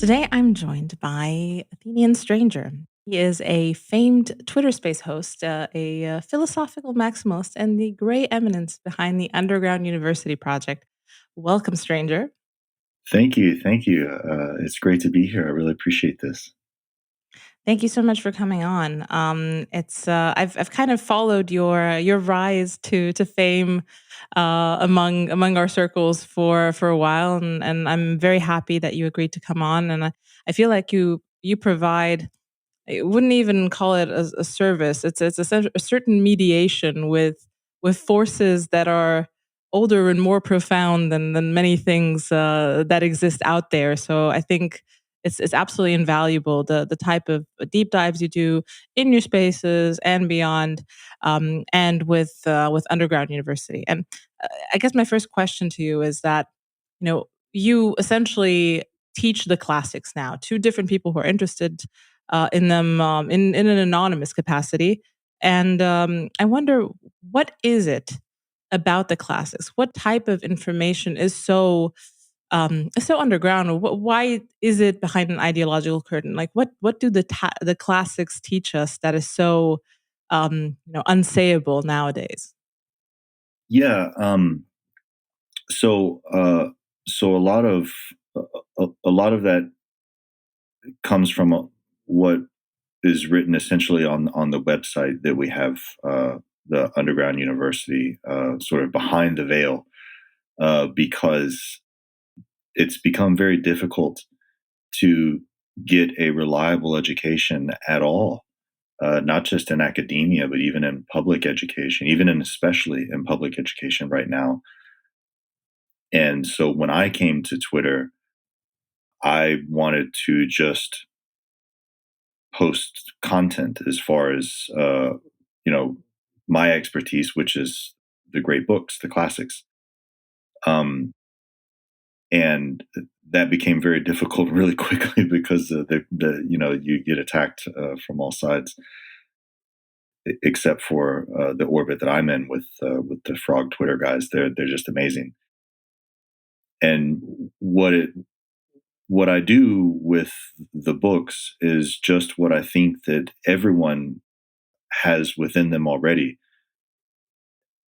Today, I'm joined by Athenian Stranger. He is a famed Twitter space host, a philosophical maximalist, and the gray eminence behind the Underground University project. Welcome, Stranger. Thank you. Thank you. It's great to be here. I really appreciate this. Thank you so much for coming on. It's I've kind of followed your rise to fame among our circles for a while, and I'm very happy that you agreed to come on. And I feel like you provide. I wouldn't even call it a service. It's a certain mediation with forces that are older and more profound than many things that exist out there. So I think it's absolutely invaluable the type of deep dives you do in your spaces and beyond, and with Underground University. And I guess my first question to you is that you essentially teach the classics now to different people who are interested in them in an anonymous capacity. And I wonder, what is it about the classics? What type of information is so underground? Or why is it behind an ideological curtain? Like, what do the classics teach us that is so unsayable nowadays? Yeah. So, so a lot of that comes from what is written essentially on the website that we have, the Underground University, sort of behind the veil, because it's become very difficult to get a reliable education at all. Not just in academia, but even in public education, even and especially in public education right now. And so when I came to Twitter, I wanted to just post content as far as, you know, my expertise, which is the great books, the classics. Um, and that became very difficult really quickly because you get attacked from all sides, except for the orbit that I'm in with the frog Twitter guys. They're just amazing. And what I do with the books is just what I think that everyone has within them already.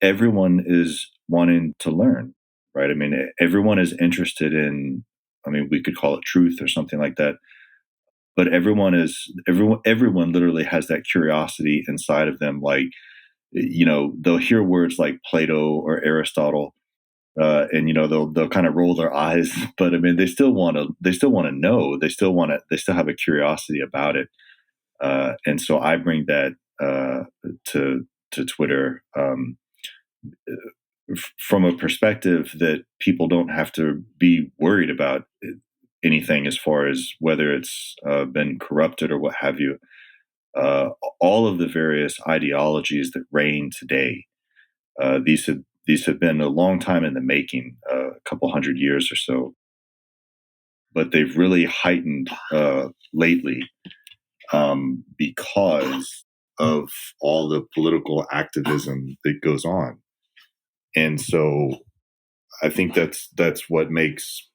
Everyone is wanting to learn, right? I mean, everyone is interested in. I mean, we could call it truth or something like that. But everyone literally has that curiosity inside of them. Like, they'll hear words like Plato or Aristotle, and they'll kind of roll their eyes, but I mean they still want to know, they still have a curiosity about it, and so I bring that to Twitter, from a perspective that people don't have to be worried about anything as far as whether it's been corrupted or what have you. Uh, all of the various ideologies that reign today, these have been a long time in the making, a couple hundred years or so, but they've really heightened lately, because of all the political activism that goes on. And so I think that's what makes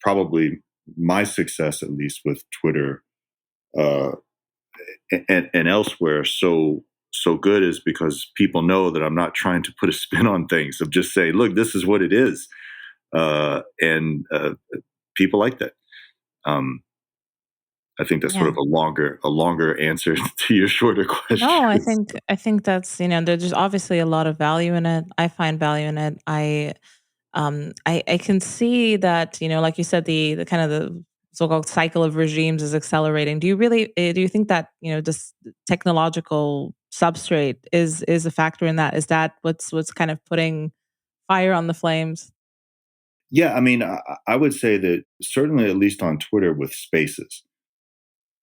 probably my success, at least with Twitter, uh, and elsewhere, so good, is because people know that I'm not trying to put a spin on things. I'm just saying, look, this is what it is, and people like that. Um, I think that's sort Yeah. of a longer answer to your shorter No, I question. think I think that's there's obviously a lot of value in it. I find value in it. I can see that, like you said, the kind of the so-called cycle of regimes is accelerating. Do you think that, this technological substrate is a factor in that? Is that what's kind of putting fire on the flames? Yeah, I mean, I would say that certainly, at least on Twitter with Spaces,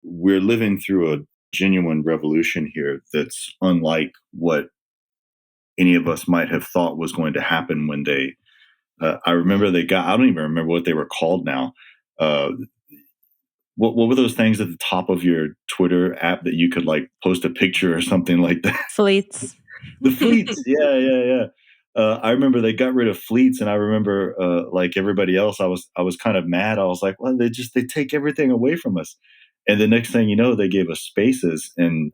we're living through a genuine revolution here that's unlike what any of us might have thought was going to happen when they. I remember they got. I don't even remember what they were called now. Uh, what were those things at the top of your Twitter app that you could like post a picture or something like that? Fleets. The fleets. Yeah, yeah, yeah. I remember they got rid of fleets, and I remember, like everybody else, I was kind of mad. I was like, "Well, they take everything away from us." And the next thing you know, they gave us spaces, and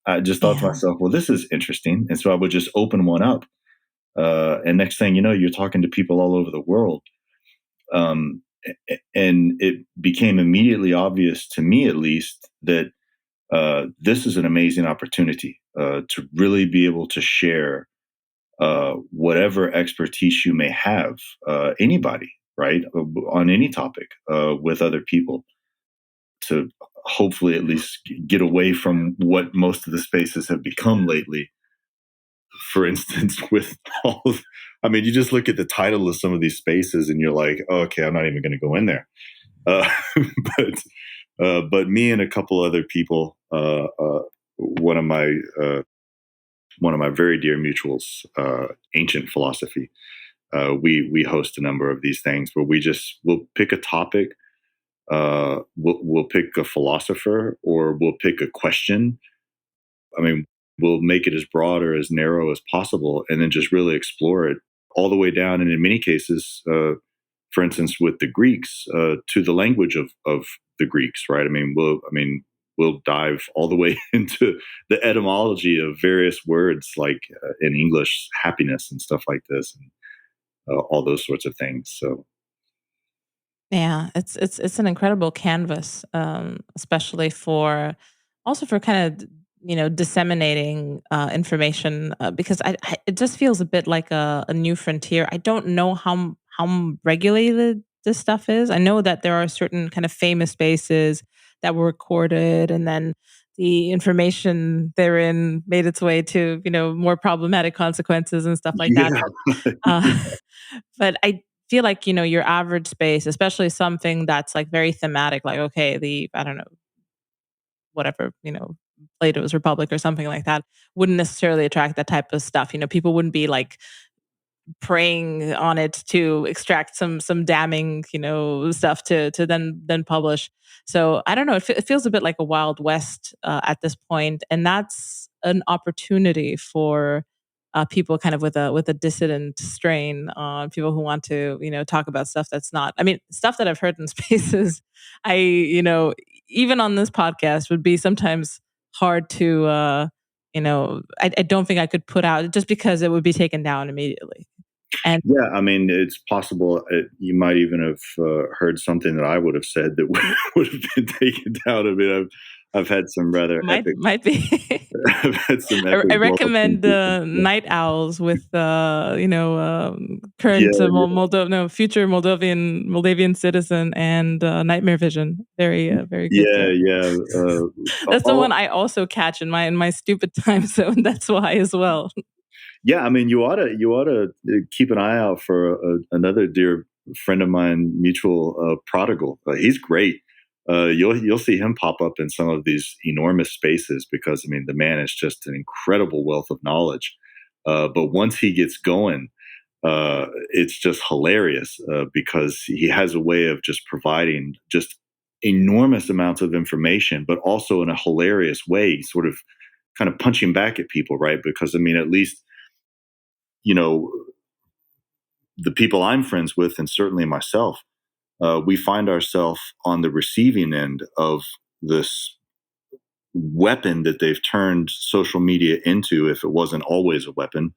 I just thought to Yeah. myself, "Well, this is interesting." And so I would just open one up, and next thing you know, you're talking to people all over the world. And it became immediately obvious to me, at least, that this is an amazing opportunity to really be able to share whatever expertise you may have, anybody, right, on any topic, with other people, to hopefully at least get away from what most of the spaces have become lately. For instance, with all of, I mean, you just look at the title of some of these spaces and you're like, oh, okay, I'm not even going to go in there. Uh, but me and a couple other people, one of my one of my very dear mutuals, ancient philosophy. We host a number of these things where we'll pick a topic, we'll pick a philosopher, or we'll pick a question. I mean, we'll make it as broad or as narrow as possible, and then just really explore it all the way down. And in many cases, for instance, with the Greeks, to the language of the Greeks, right? We'll dive all the way into the etymology of various words, like in English, happiness and stuff like this, and all those sorts of things. So Yeah, it's an incredible canvas, especially for also for kind of disseminating information because it just feels a bit like a new frontier. I don't know how regulated this stuff is. I know that there are certain kind of famous spaces that were recorded, and then the information therein made its way to more problematic consequences and stuff like that. yeah, Uh, but I feel like, your average space, especially something that's like very thematic, like, okay, I don't know, whatever, Plato's Republic or something like that, wouldn't necessarily attract that type of stuff. People wouldn't be like preying on it to extract some damning, stuff to then publish. So I don't know. It feels a bit like a wild west at this point, and that's an opportunity for people kind of with a dissident strain, people who want to talk about stuff that's not. I mean, stuff that I've heard in spaces. I even on this podcast would be sometimes hard to. I don't think I could put out just because it would be taken down immediately. And yeah. I mean, it's possible you might even have heard something that I would have said that would have been taken down. I mean, I've had some rather epic. might be. I've had some I epic blow ups from recommend people. Yeah, Night Owls with current yeah, future Moldavian citizen and Nightmare Vision. Very good. yeah, yeah. That's the one All, I also catch in my stupid time zone. That's why as well. yeah, I mean, you ought to keep an eye out for another dear friend of mine, mutual, Prodigal. He's great. You'll see him pop up in some of these enormous spaces because I mean the man is just an incredible wealth of knowledge. But once he gets going, it's just hilarious because he has a way of just providing just enormous amounts of information, but also in a hilarious way, sort of kind of punching back at people, right? Because I mean, at least you know, the people I'm friends with, and certainly myself, we find ourselves on the receiving end of this weapon that they've turned social media into, if it wasn't always a weapon,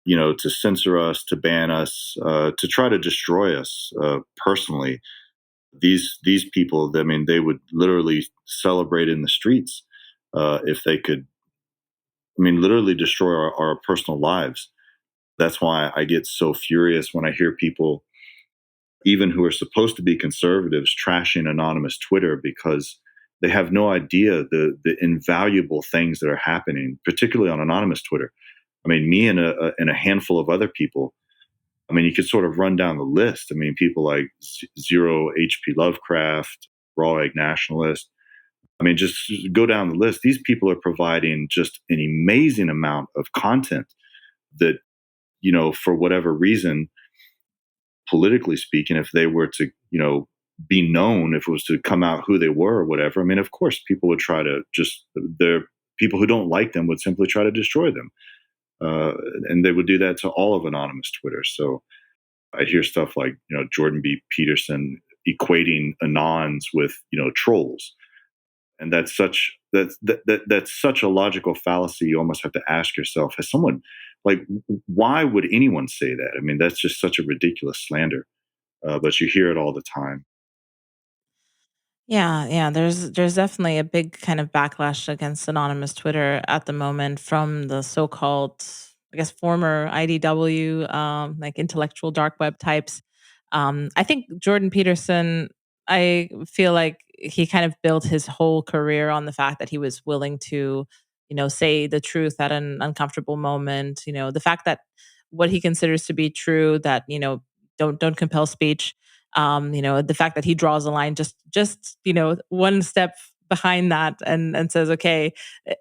to censor us, to ban us, to try to destroy us personally. These people, I mean, they would literally celebrate in the streets if they could. I mean, literally destroy our personal lives. That's why I get so furious when I hear people, even who are supposed to be conservatives, trashing anonymous Twitter because they have no idea the invaluable things that are happening, particularly on anonymous Twitter. I mean, me and a handful of other people. I mean, you could sort of run down the list. I mean, people like Zero H.P. Lovecraft, Raw Egg Nationalist. I mean, just go down the list. These people are providing just an amazing amount of content that, for whatever reason, politically speaking, if they were to, be known, if it was to come out who they were or whatever, I mean, of course, people would try to just, the people who don't like them would simply try to destroy them. uh, and they would do that to all of anonymous Twitter. So I hear stuff like, Jordan B. Peterson equating anons with, trolls, and that's such a logical fallacy. You almost have to ask yourself, has someone, like, why would anyone say that? I mean, that's just such a ridiculous slander. But you hear it all the time. Yeah, yeah. There's definitely a big kind of backlash against anonymous Twitter at the moment from the so-called, I guess, former IDW, like intellectual dark web types. I think Jordan Peterson, I feel like he kind of built his whole career on the fact that he was willing to, say the truth at an uncomfortable moment. The fact that what he considers to be true, that don't compel speech. The fact that he draws a line just one step behind that, and says, okay,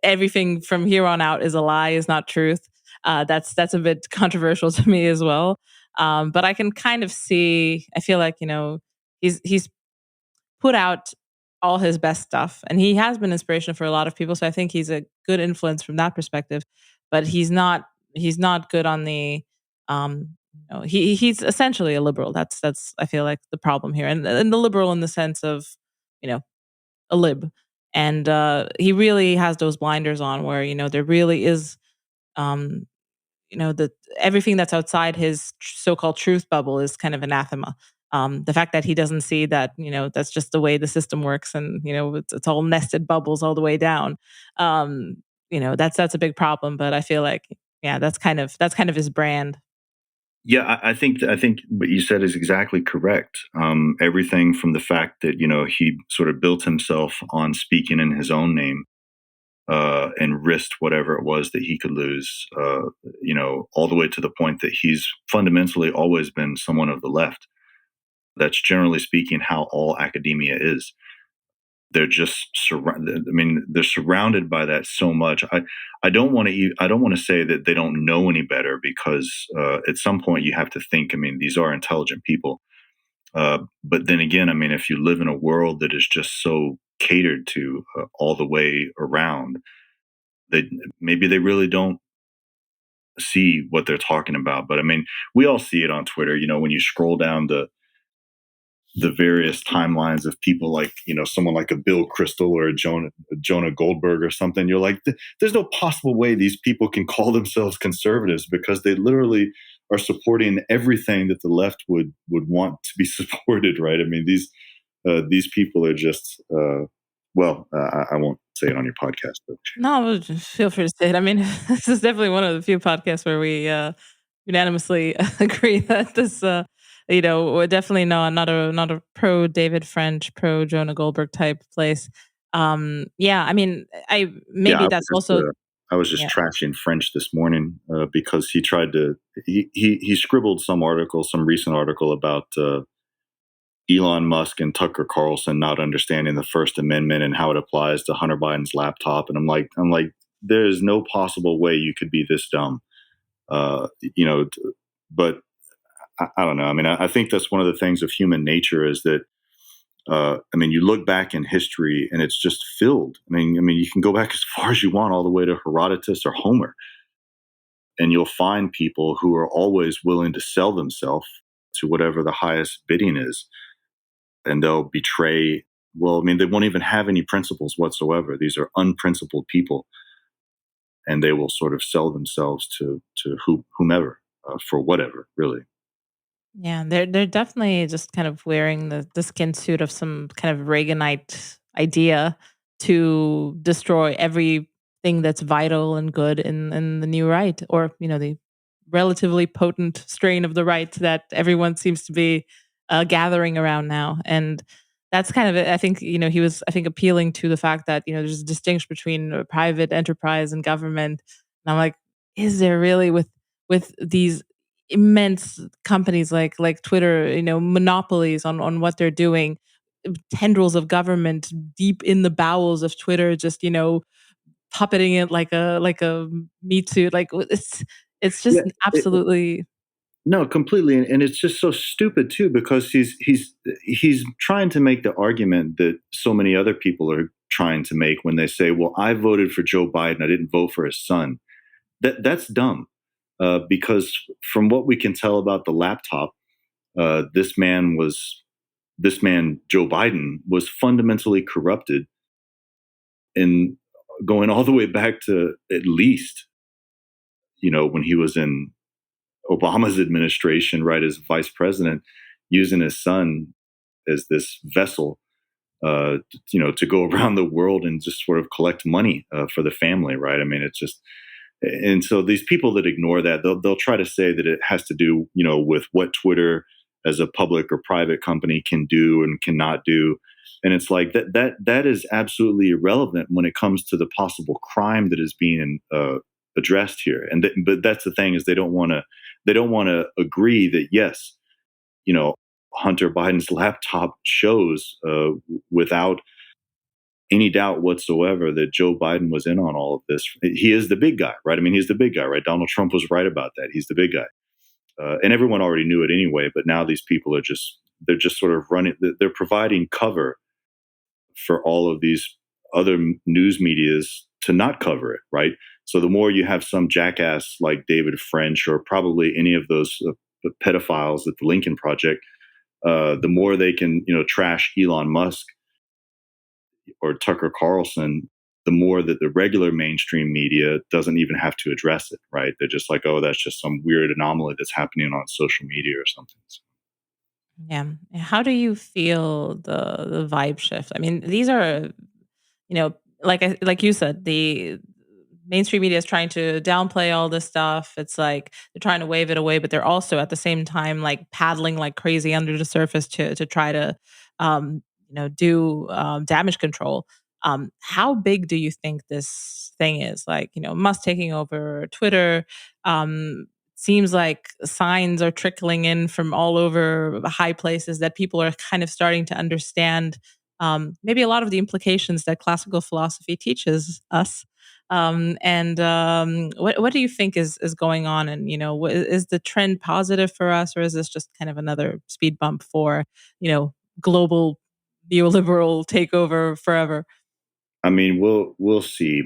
everything from here on out is a lie, is not truth. That's a bit controversial to me as well. But I can kind of see. I feel like he's put out all his best stuff, and he has been inspiration for a lot of people. So I think he's a good influence from that perspective. But he's not good on the he's essentially a liberal. That's I feel like the problem here, and the liberal in the sense of you know a lib, and he really has those blinders on where there really is um the everything that's outside his so-called truth bubble is kind of anathema. The fact that he doesn't see that that's just the way the system works, and it's all nested bubbles all the way down. um that's a big problem, but I feel like yeah, that's kind of his brand. Yeah, I think what you said is exactly correct. Everything from the fact that he sort of built himself on speaking in his own name, and risked whatever it was that he could lose. All the way to the point that he's fundamentally always been someone of the left. That's generally speaking how all academia is. They're just surrounded. I mean, they're surrounded by that so much. I don't want to. I don't want to say that they don't know any better, because at some point you have to think. I mean, these are intelligent people. But then again, I mean, if you live in a world that is just so catered to all the way around, they maybe they really don't see what they're talking about. But I mean, we all see it on Twitter. When you scroll down the various timelines of people like someone like a Bill Kristol or a Jonah Goldberg or something, you're like, there's no possible way these people can call themselves conservatives, because they literally are supporting everything that the left would want to be supported, right? I mean, these people are just well, I won't say it on your podcast, but No, just feel free to say it. I mean, this is definitely one of the few podcasts where we unanimously agree that this, we're definitely not a pro David French, pro Jonah Goldberg type place. Yeah, I mean, I yeah, maybe that's also I was just yeah. trashing French this morning, because he tried to he scribbled some recent article about Elon Musk and Tucker Carlson not understanding the First Amendment and how it applies to Hunter Biden's laptop, and I'm like, there is no possible way you could be this dumb, uh, you know. But I don't know. I mean, I think that's one of the things of human nature is that. I mean, you look back in history, and it's just filled. I mean, you can go back as far as you want, all the way to Herodotus or Homer, and you'll find people who are always willing to sell themselves to whatever the highest bidding is, and they'll betray. Well, I mean, they won't even have any principles whatsoever. These are unprincipled people, and they will sort of sell themselves to whomever, for whatever, really. Yeah, they're definitely just kind of wearing the skin suit of some kind of Reaganite idea to destroy everything that's vital and good in the new right, or the relatively potent strain of the right that everyone seems to be gathering around now. And that's kind of it. I think he was, I think, appealing to the fact that there's a distinction between private enterprise and government. And I'm like, is there really, with these immense companies like Twitter, monopolies on what they're doing, tendrils of government deep in the bowels of Twitter, just puppeting it like a meat suit. Like it's Yeah, just absolutely no, completely, and it's just so stupid too, because he's trying to make the argument that so many other people are trying to make when they say, "Well, I voted for Joe Biden. I didn't vote for his son." that's dumb, because from what we can tell about the laptop, this man was this man Joe Biden was fundamentally corrupted, in going all the way back to at least when he was in Obama's administration, right, as vice president, using his son as this vessel, to go around the world and just sort of collect money for the family, right? I mean, it's just, and so these people that ignore that, they'll try to say that it has to do, with what Twitter as a public or private company can do and cannot do. And it's like that is absolutely irrelevant when it comes to the possible crime that is being addressed here. But that's the thing, is they don't want to agree that, yes, you know Hunter Biden's laptop shows, without any doubt whatsoever, that Joe Biden was in on all of this. He is the big guy, right? I mean, he's the big guy, right? Donald Trump was right about that. He's the big guy, and everyone already knew it anyway. But now these people they're just sort of running. They're providing cover for all of these other news medias to not cover it, right? So the more you have some jackass like David French, or probably any of those pedophiles at the Lincoln Project, the more they can, trash Elon Musk or Tucker Carlson, the more that the regular mainstream media doesn't even have to address it, right? They're just like, oh, that's just some weird anomaly that's happening on social media or something. So, Yeah. How do you feel the vibe shift? I mean, these are, you know, like you said, the mainstream media is trying to downplay all this stuff. It's like they're trying to wave it away, but they're also at the same time like paddling like crazy under the surface to try to do damage control. How big do you think this thing is? Like, Musk taking over Twitter. Seems like signs are trickling in from all over high places that people are kind of starting to understand, maybe a lot of the implications that classical philosophy teaches us. What do you think is going on? And is the trend positive for us, or is this just kind of another speed bump for global neoliberal takeover forever? I mean, we'll see.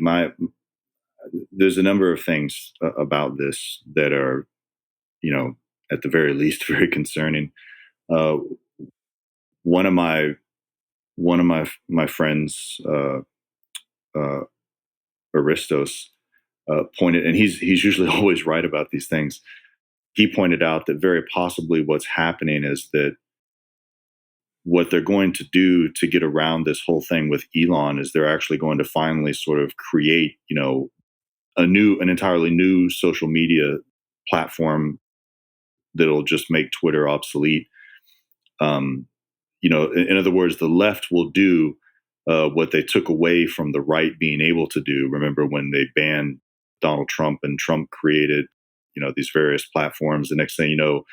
There's a number of things about this that are, you know, at the very least, very concerning. Uh, one of my friends, uh, Aristos, pointed, and he's usually always right about these things. He pointed out that very possibly what's happening is that what they're going to do to get around this whole thing with Elon is they're actually going to finally sort of create, an entirely new social media platform that'll just make Twitter obsolete. Um, in other words, the left will do what they took away from the right being able to do. Remember when they banned Donald Trump and Trump created, these various platforms. The next thing you know,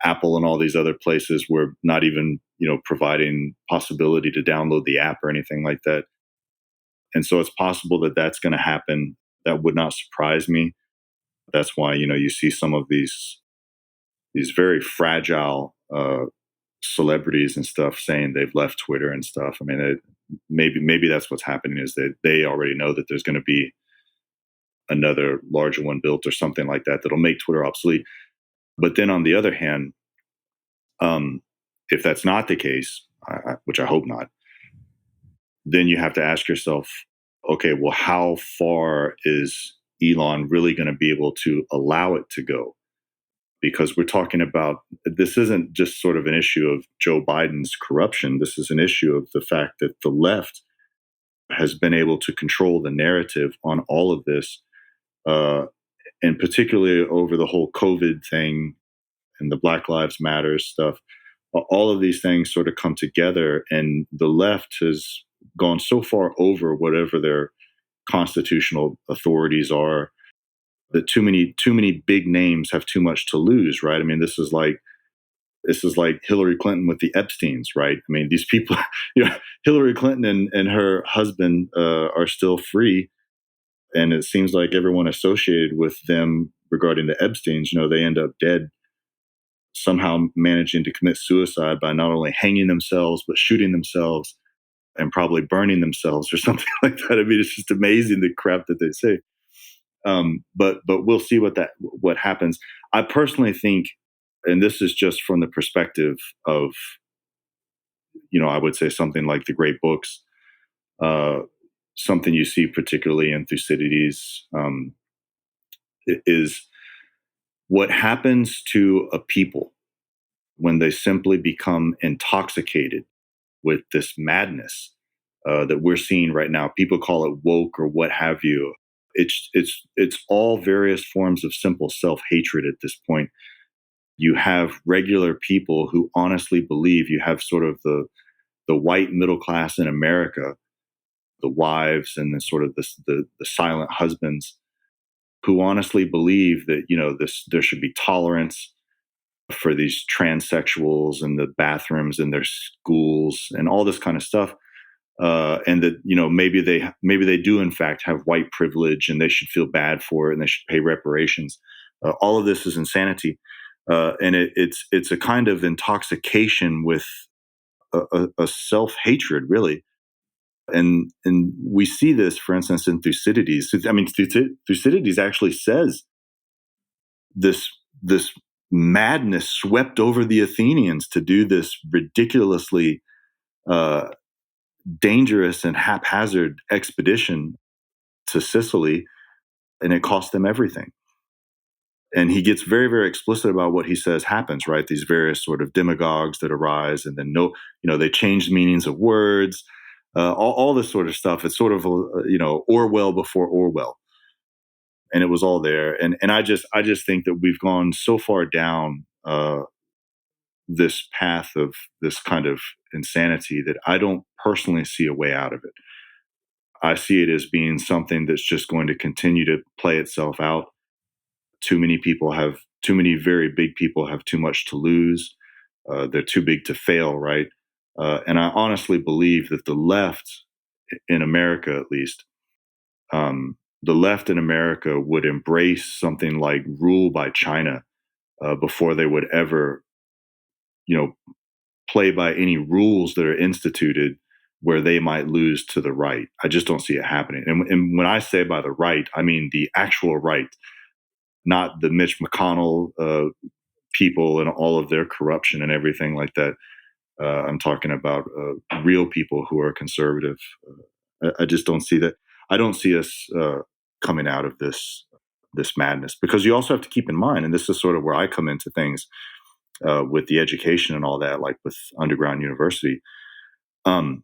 Apple and all these other places were not even, providing possibility to download the app or anything like that. And so it's possible that that's going to happen. That would not surprise me. That's why, you see some of these very fragile celebrities and stuff saying they've left Twitter and stuff. I mean, maybe that's what's happening, is that they already know that there's going to be another larger one built or something like that that'll make Twitter obsolete. But then on the other hand, if that's not the case, which I hope not, then you have to ask yourself, okay, well, how far is Elon really going to be able to allow it to go? Because we're talking about, this isn't just sort of an issue of Joe Biden's corruption. This is an issue of the fact that the left has been able to control the narrative on all of this, uh, and particularly over the whole COVID thing and the Black Lives Matter stuff. All of these things sort of come together, and the left has gone so far over whatever their constitutional authorities are, that too many big names have too much to lose, right? I mean, this is like Hillary Clinton with the Epsteins, right? I mean, these people, Hillary Clinton and her husband are still free, and it seems like everyone associated with them regarding the Epsteins, they end up dead, somehow managing to commit suicide by not only hanging themselves but shooting themselves and probably burning themselves or something like that. I mean, it's just amazing the crap that they say. But we'll see what happens. I personally think, and this is just from the perspective of, I would say something like the great books, uh, something you see particularly in Thucydides, is what happens to a people when they simply become intoxicated with this madness that we're seeing right now. People call it woke or what have you. It's all various forms of simple self hatred at this point. You have regular people who honestly believe, you have sort of the white middle class in America, the wives and the sort of the silent husbands who honestly believe that there should be tolerance for these transsexuals in the bathrooms in their schools and all this kind of stuff, and that maybe they do in fact have white privilege and they should feel bad for it and they should pay reparations. All of this is insanity, and it's a kind of intoxication with a self hatred, really. And we see this, for instance, in Thucydides. I mean, Thucydides actually says this madness swept over the Athenians to do this ridiculously uh, dangerous and haphazard expedition to Sicily, and it cost them everything. And he gets very, very explicit about what he says happens, right? These various sort of demagogues that arise, and then they change meanings of words, all this sort of stuff. It's sort of Orwell before Orwell, and it was all there. And I just think that we've gone so far down this path of this kind of insanity that I don't personally see a way out of it. I see it as being something that's just going to continue to play itself out. Too many very big people have too much to lose. They're too big to fail, right? And I honestly believe that the left in America, at least, the left in America would embrace something like rule by China before they would ever, you know, play by any rules that are instituted where they might lose to the right. I just don't see it happening. And when I say by the right, I mean the actual right, not the Mitch McConnell people and all of their corruption and everything like that. I'm talking about real people who are conservative. I just don't see that. I don't see us coming out of this madness, because you also have to keep in mind, and this is sort of where I come into things with the education and all that, like with underground university. Um,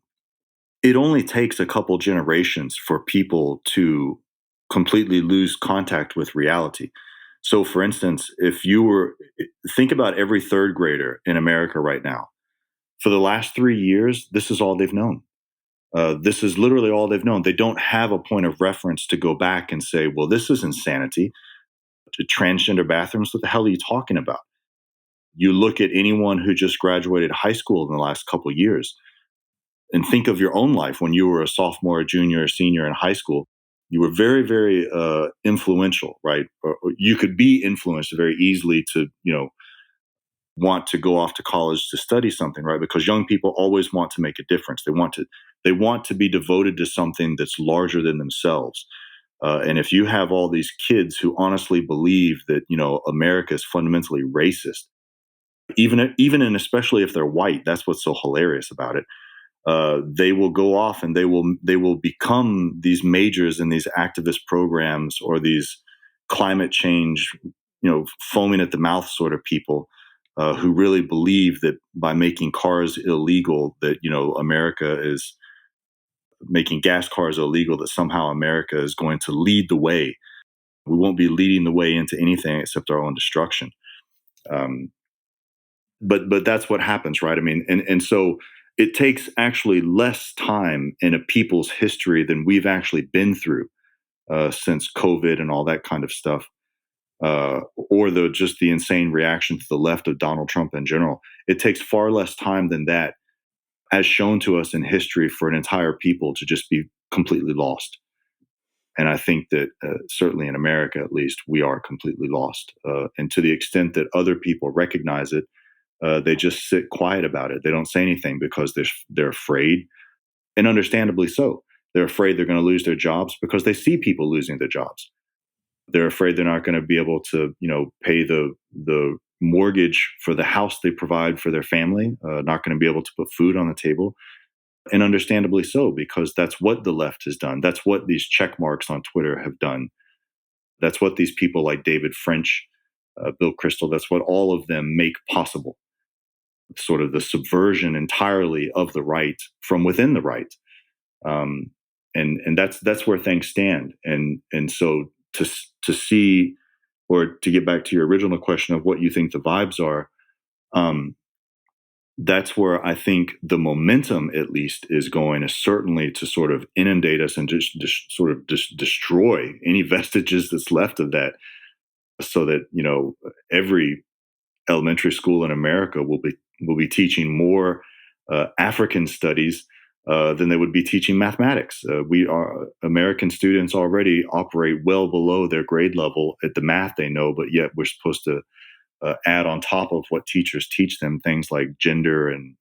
it only takes a couple generations for people to completely lose contact with reality. So, for instance, think about every third grader in America right now. For the last 3 years, this is all they've known. This is literally all they've known. They don't have a point of reference to go back and say, well, this is insanity. To transgender bathrooms, what the hell are you talking about? You look at anyone who just graduated high school in the last couple of years and think of your own life when you were a sophomore, a junior, or senior in high school. You were very, very influential, right? Or you could be influenced very easily to, want to go off to college to study something, right? Because young people always want to make a difference. They want to be devoted to something that's larger than themselves. And if you have all these kids who honestly believe that America is fundamentally racist, even and especially if they're white, that's what's so hilarious about it. They will go off and they will become these majors in these activist programs or these climate change, foaming at the mouth sort of people who really believe that by making cars illegal, that America is making gas cars illegal, that somehow America is going to lead the way. We won't be leading the way into anything except our own destruction. Um, but that's what happens, right? I mean, and so it takes actually less time in a people's history than we've actually been through since COVID and all that kind of stuff, or just the insane reaction to the left of Donald Trump in general. It takes far less time than that, as shown to us in history, for an entire people to just be completely lost. And I think that certainly in America, at least, we are completely lost. And to the extent that other people recognize it, they just sit quiet about it. They don't say anything because they're afraid, and understandably so. They're afraid they're going to lose their jobs because they see people losing their jobs. They're afraid they're not going to be able to, pay the mortgage for the house they provide for their family, not going to be able to put food on the table. And understandably so, because that's what the left has done. That's what these check marks on Twitter have done. That's what these people like David French, Bill Kristol, that's what all of them make possible. Sort of the subversion entirely of the right from within the right. Um, and that's where things stand. And so to see, or to get back to your original question of what you think the vibes are, um, that's where I think the momentum, at least, is going, is certainly to sort of inundate us and just sort of just destroy any vestiges that's left of that, so that every elementary school in America will be teaching more African studies than they would be teaching mathematics. We are American students already operate well below their grade level at the math they know, but yet we're supposed to add on top of what teachers teach them things like gender and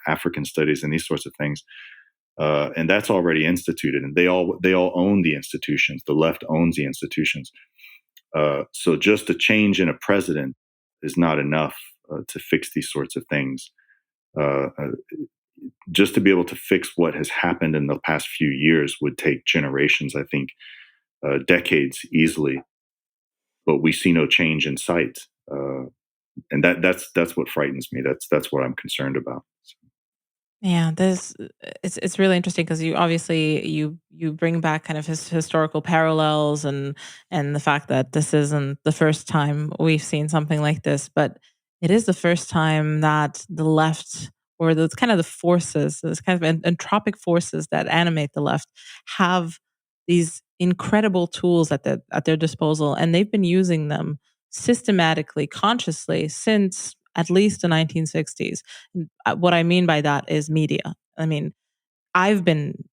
African studies and these sorts of things. And that's already instituted, and they all own the institutions. The left owns the institutions. So just a change in a president is not enough to fix these sorts of things. Uh, just to be able to fix what has happened in the past few years would take generations, I think, decades easily. But we see no change in sight, and that's what frightens me. That's what I'm concerned about. Yeah, this it's really interesting because you obviously you bring back kind of historical parallels and the fact that this isn't the first time we've seen something like this, but it is the first time that the left or those kind of the forces, those kind of entropic forces that animate the left have these incredible tools at their disposal, and they've been using them systematically, consciously since at least the 1960s. What I mean by that is media. I mean, I've been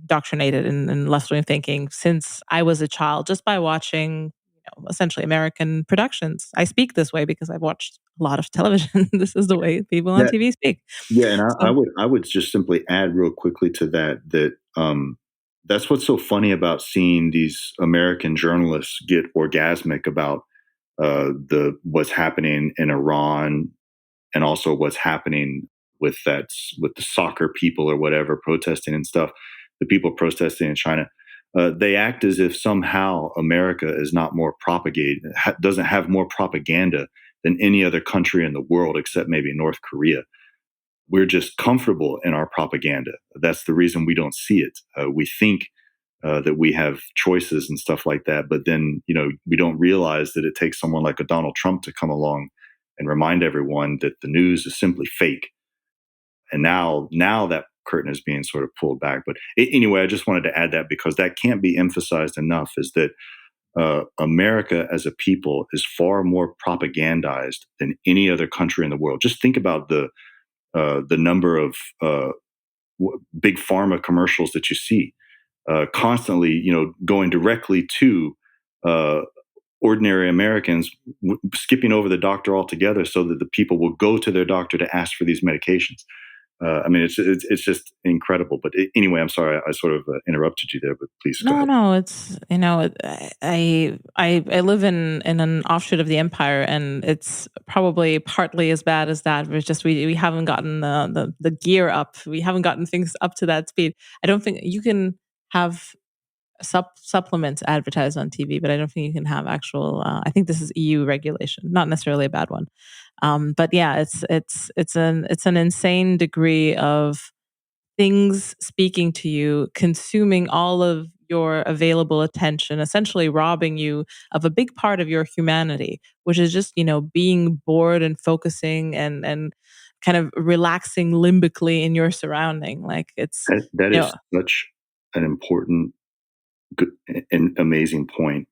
indoctrinated in left wing thinking since I was a child, just by watching, essentially American productions. I speak this way because I've watched a lot of television. This is the way people on That TV speak. Yeah, and I So would I would just simply add real quickly to that that's what's so funny about seeing these American journalists get orgasmic about the what's happening in Iran, and also what's happening with the soccer people or whatever protesting and stuff, the people protesting in China. They act as if somehow America is not more propagated, doesn't have more propaganda than any other country in the world except maybe North Korea. We're just comfortable in our propaganda. That's the reason we don't see it. We think that we have choices and stuff like that, but then we don't realize that it takes someone like a Donald Trump to come along and remind everyone that the news is simply fake. And now that curtain is being sort of pulled back. But anyway, I just wanted to add that because that can't be emphasized enough. Is that America as a people is far more propagandized than any other country in the world. Just think about the number of big pharma commercials that you see constantly, going directly to uh, ordinary Americans, skipping over the doctor altogether, so that the people will go to their doctor to ask for these medications. I mean, it's just incredible. But anyway, I'm sorry I sort of interrupted you there, but please go no, ahead. no, it's I live in an offshoot of the empire, and it's probably partly as bad as that. It's just we haven't gotten the gear up. We haven't gotten things up to that speed. I don't think you can have supplements advertised on TV, but I don't think you can have actual. I think this is EU regulation, not necessarily a bad one. But yeah, it's an insane degree of things speaking to you, consuming all of your available attention, essentially robbing you of a big part of your humanity, which is just, being bored and focusing and kind of relaxing limbically in your surrounding. Like it's, That you know, is such an important good and amazing point.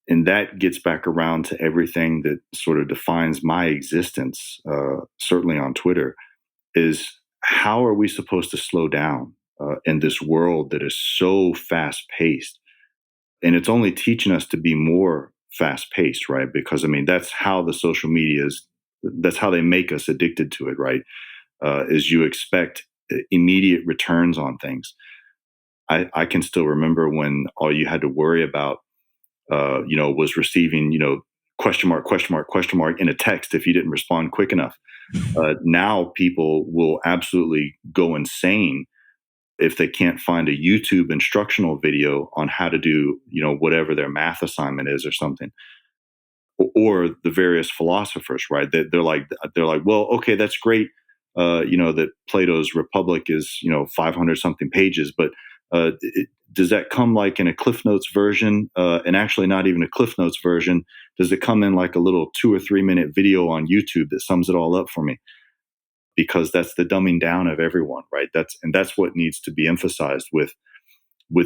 And that gets back around to everything that sort of defines my existence, certainly on Twitter, is how are we supposed to slow down in this world that is so fast paced? And it's only teaching us to be more fast paced, right? Because I mean, that's how the social media is, that's how they make us addicted to it, right? Is you expect immediate returns on things. I can still remember when all you had to worry about was receiving, question mark, question mark, question mark in a text if you didn't respond quick enough. Now people will absolutely go insane if they can't find a YouTube instructional video on how to do, whatever their math assignment is or something. Or the various philosophers, right? They're like, well, okay, that's great. That Plato's Republic is 500 something pages, but does that come like in a Cliff Notes version? And actually, not even a Cliff Notes version. Does it come in like a little 2 or 3 minute video on YouTube that sums it all up for me? Because that's the dumbing down of everyone, right? That's what needs to be emphasized with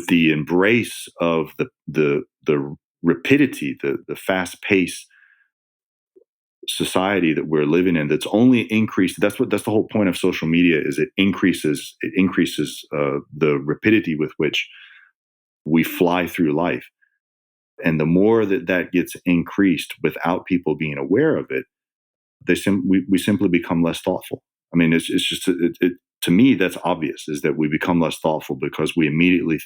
the embrace of the rapidity, the fast pace society that we're living in. That's only increased. That's the whole point of social media. Is it increases the rapidity with which we fly through life, and the more that gets increased without people being aware of it, we simply become less thoughtful. I mean, it's just to me that's obvious, is that we become less thoughtful because we immediately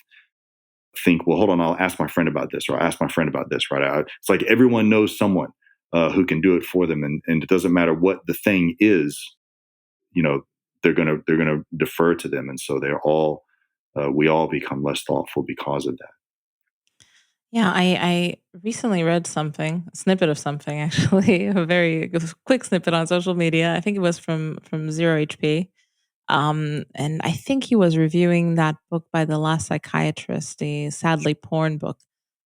think, well, hold on, I'll ask my friend about this, or I'll ask my friend about this, right? It's like everyone knows someone who can do it for them, and it doesn't matter what the thing is, you know, they're gonna defer to them, and so we all become less thoughtful because of that. Yeah, I recently read something, a snippet of something actually, a very quick snippet on social media. I think it was from Zero HP. And I think he was reviewing that book by the last psychiatrist, the sadly porn book,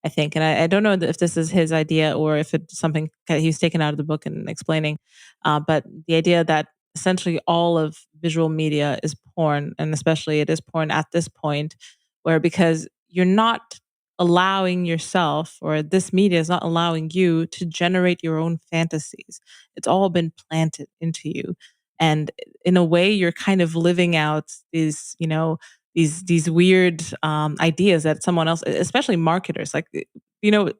I think. And I don't know if this is his idea or if it's something that he's taken out of the book and explaining. But the idea that essentially all of visual media is porn, and especially it is porn at this point, where because you're not allowing yourself, or this media is not allowing you to generate your own fantasies. It's all been planted into you. And in a way you're kind of living out these these weird ideas that someone else, especially marketers, like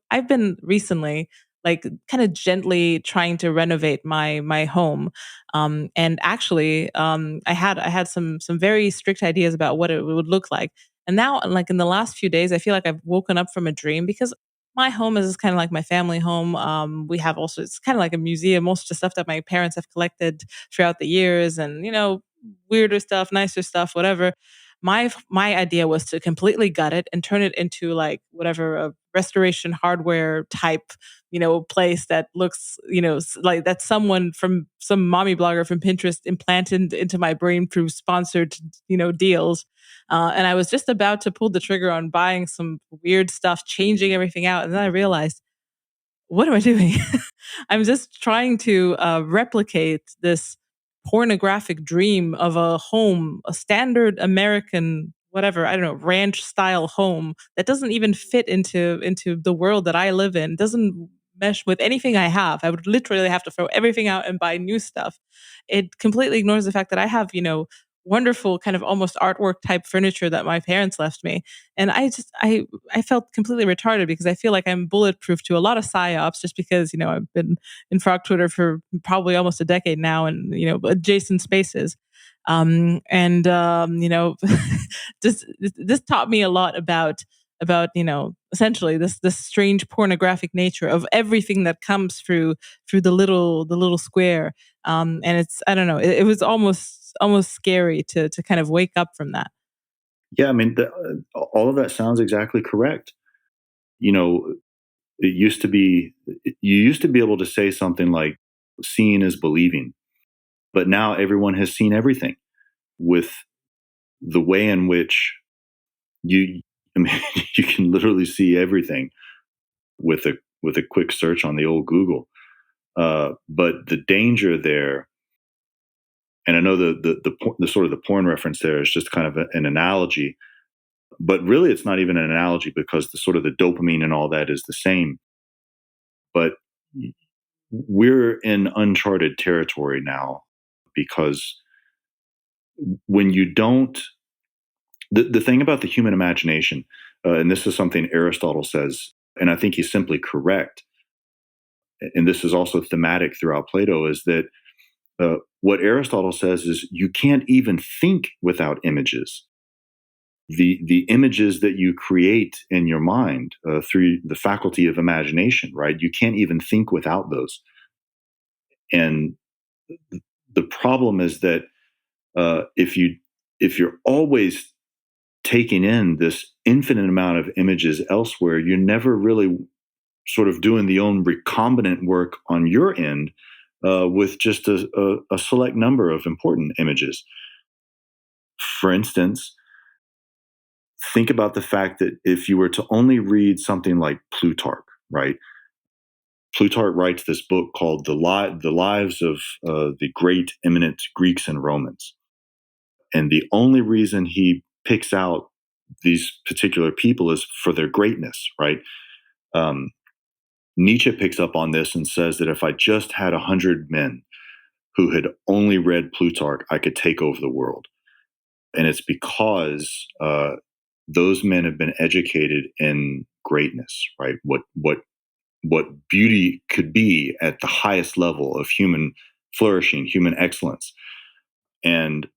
I've been recently like kind of gently trying to renovate my home, and actually I had some very strict ideas about what it would look like. And now, like in the last few days, I feel like I've woken up from a dream, because my home is kind of like my family home. We have also, it's kind of like a museum, most of the stuff that my parents have collected throughout the years, and weirder stuff, nicer stuff, whatever. My idea was to completely gut it and turn it into like whatever, a restoration hardware type place that looks like that someone from some mommy blogger from Pinterest implanted into my brain through sponsored deals. And I was just about to pull the trigger on buying some weird stuff, changing everything out, and then I realized, what am I doing? I'm just trying to replicate this pornographic dream of a home, a standard American, whatever, I don't know, ranch style home that doesn't even fit into the world that I live in. Doesn't mesh with anything I have. I would literally have to throw everything out and buy new stuff. It completely ignores the fact that I have, wonderful kind of almost artwork type furniture that my parents left me. And I felt completely retarded, because I feel like I'm bulletproof to a lot of psyops, just because I've been in frog Twitter for probably almost a decade now, and adjacent spaces. And this taught me a lot about essentially this strange pornographic nature of everything that comes through the little square. And it's, I don't know, it was almost scary to kind of wake up from that. Yeah, I mean, all of that sounds exactly correct. You know, it used to be you used to be able to say something like "seeing is believing," but now everyone has seen everything with the way in which you. I mean, you can literally see everything with a quick search on the old Google. But the danger there, and I know the sort of the porn reference there is just kind of an analogy, but really it's not even an analogy, because the sort of the dopamine and all that is the same. But we're in uncharted territory now, because when you don't, the thing about the human imagination, and this is something Aristotle says, and I think he's simply correct, and this is also thematic throughout Plato, is that what Aristotle says is you can't even think without images. the images that you create in your mind through the faculty of imagination, right? You can't even think without those. And the problem is that if you're always taking in this infinite amount of images elsewhere, you're never really sort of doing the own recombinant work on your end with just a select number of important images. For instance, think about the fact that if you were to only read something like Plutarch, right? Plutarch writes this book called The Lives of the Great Eminent Greeks and Romans. And the only reason he picks out these particular people is for their greatness, right? Um, Nietzsche picks up on this and says that if I just had 100 men who had only read Plutarch, I could take over the world. And it's because those men have been educated in greatness, right? What beauty could be at the highest level of human flourishing, human excellence. And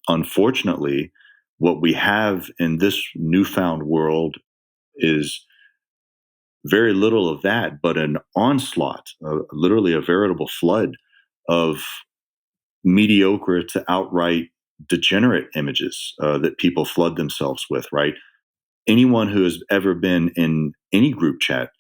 unfortunately, what we have in this newfound world is very little of that, but an onslaught, literally a veritable flood of mediocre to outright degenerate images that people flood themselves with, right? Anyone who has ever been in any group chat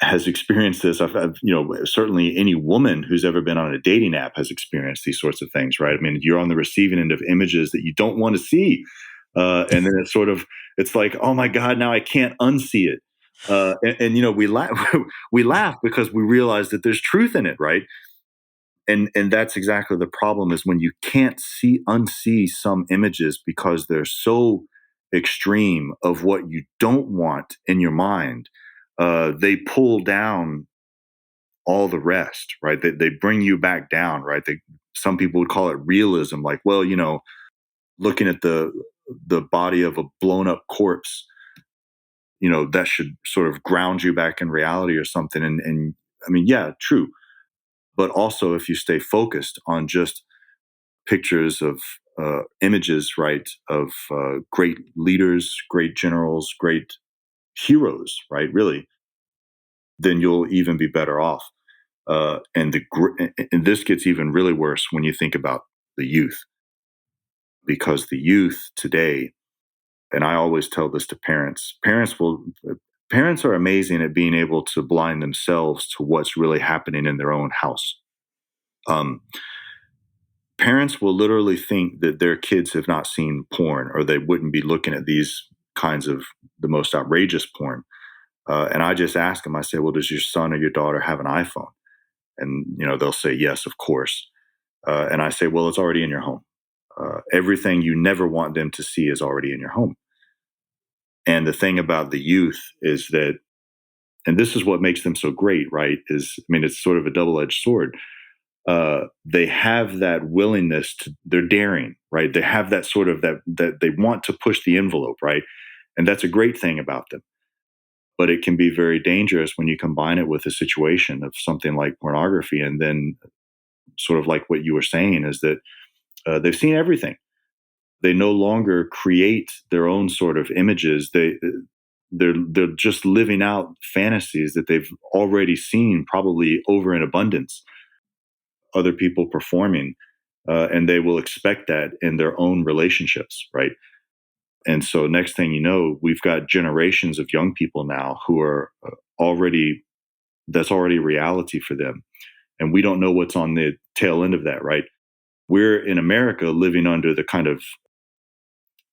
has experienced this. Certainly any woman who's ever been on a dating app has experienced these sorts of things, right? I mean, you're on the receiving end of images that you don't want to see. And then it's like, oh my God, now I can't unsee it. We laugh, we laugh because we realize that there's truth in it, right? And that's exactly the problem is when you can't unsee some images because they're so extreme of what you don't want in your mind, they pull down all the rest, right? They bring you back down, right? Some people would call it realism, like, well, looking at the body of a blown up corpse, that should sort of ground you back in reality or something. And I mean, yeah, true. But also, if you stay focused on just pictures of images, right, of great leaders, great generals, great heroes, right, really, then you'll even be better off. And this gets even really worse when you think about the youth, because the youth today, and I always tell this to parents, parents are amazing at being able to blind themselves to what's really happening in their own house. Um, Parents will literally think that their kids have not seen porn or they wouldn't be looking at these kinds of the most outrageous porn. And I just ask them, I say, well, does your son or your daughter have an iPhone? And, they'll say, yes, of course. And I say, well, it's already in your home. Everything you never want them to see is already in your home. And the thing about the youth is that, and this is what makes them so great, right? It's sort of a double edged sword. They have that willingness they're daring, right? They have that sort of that they want to push the envelope, right? And that's a great thing about them. But it can be very dangerous when you combine it with a situation of something like pornography. And then, sort of like what you were saying, is that they've seen everything. They no longer create their own sort of images. They're just living out fantasies that they've already seen, probably over in abundance, other people performing, and they will expect that in their own relationships, right? And so, next thing you know, we've got generations of young people now who are already that's already reality for them, and we don't know what's on the tail end of that, right? We're in America living under the kind of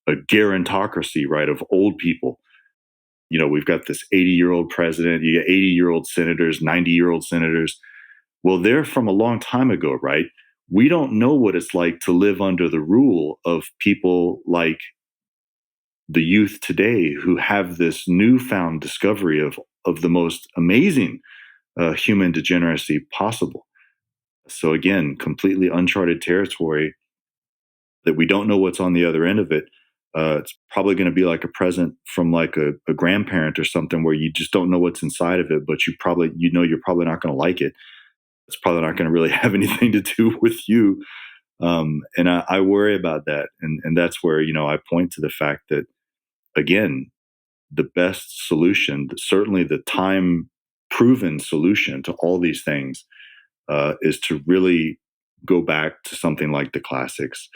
a gerontocracy, right, of old people. We've got this 80-year-old president, you get 80-year-old senators, 90-year-old senators. Well, they're from a long time ago, right? We don't know what it's like to live under the rule of people like the youth today who have this newfound discovery of the most amazing human degeneracy possible. So again, completely uncharted territory that we don't know what's on the other end of it. It's probably going to be like a present from like a grandparent or something where you just don't know what's inside of it, but you're probably not going to like it. It's probably not going to really have anything to do with you. And I worry about that, and that's where I point to the fact that, again, the best solution, certainly the time proven solution to all these things, is to really go back to something like the classics,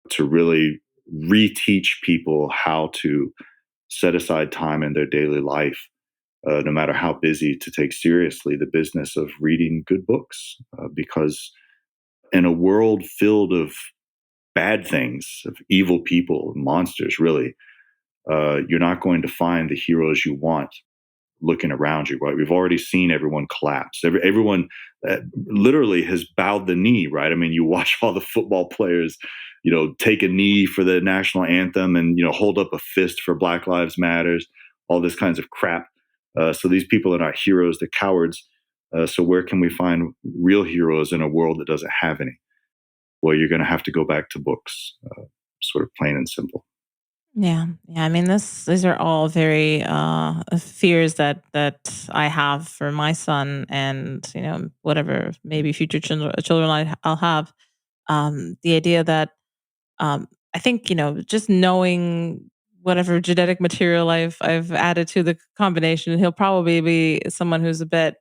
to really reteach people how to set aside time in their daily life, no matter how busy, to take seriously the business of reading good books. Because in a world filled of bad things, of evil people, monsters, really, you're not going to find the heroes you want looking around you, right? We've already seen everyone collapse. Everyone literally has bowed the knee, right? I mean, you watch all the football players, take a knee for the national anthem and, hold up a fist for Black Lives Matters, all this kinds of crap. So these people are not heroes, they're cowards. So where can we find real heroes in a world that doesn't have any? Well, you're going to have to go back to books, sort of plain and simple. Yeah, yeah. I mean, these are all very fears that I have for my son, and whatever maybe future children I'll have. The idea that I think just knowing whatever genetic material I've added to the combination, he'll probably be someone who's a bit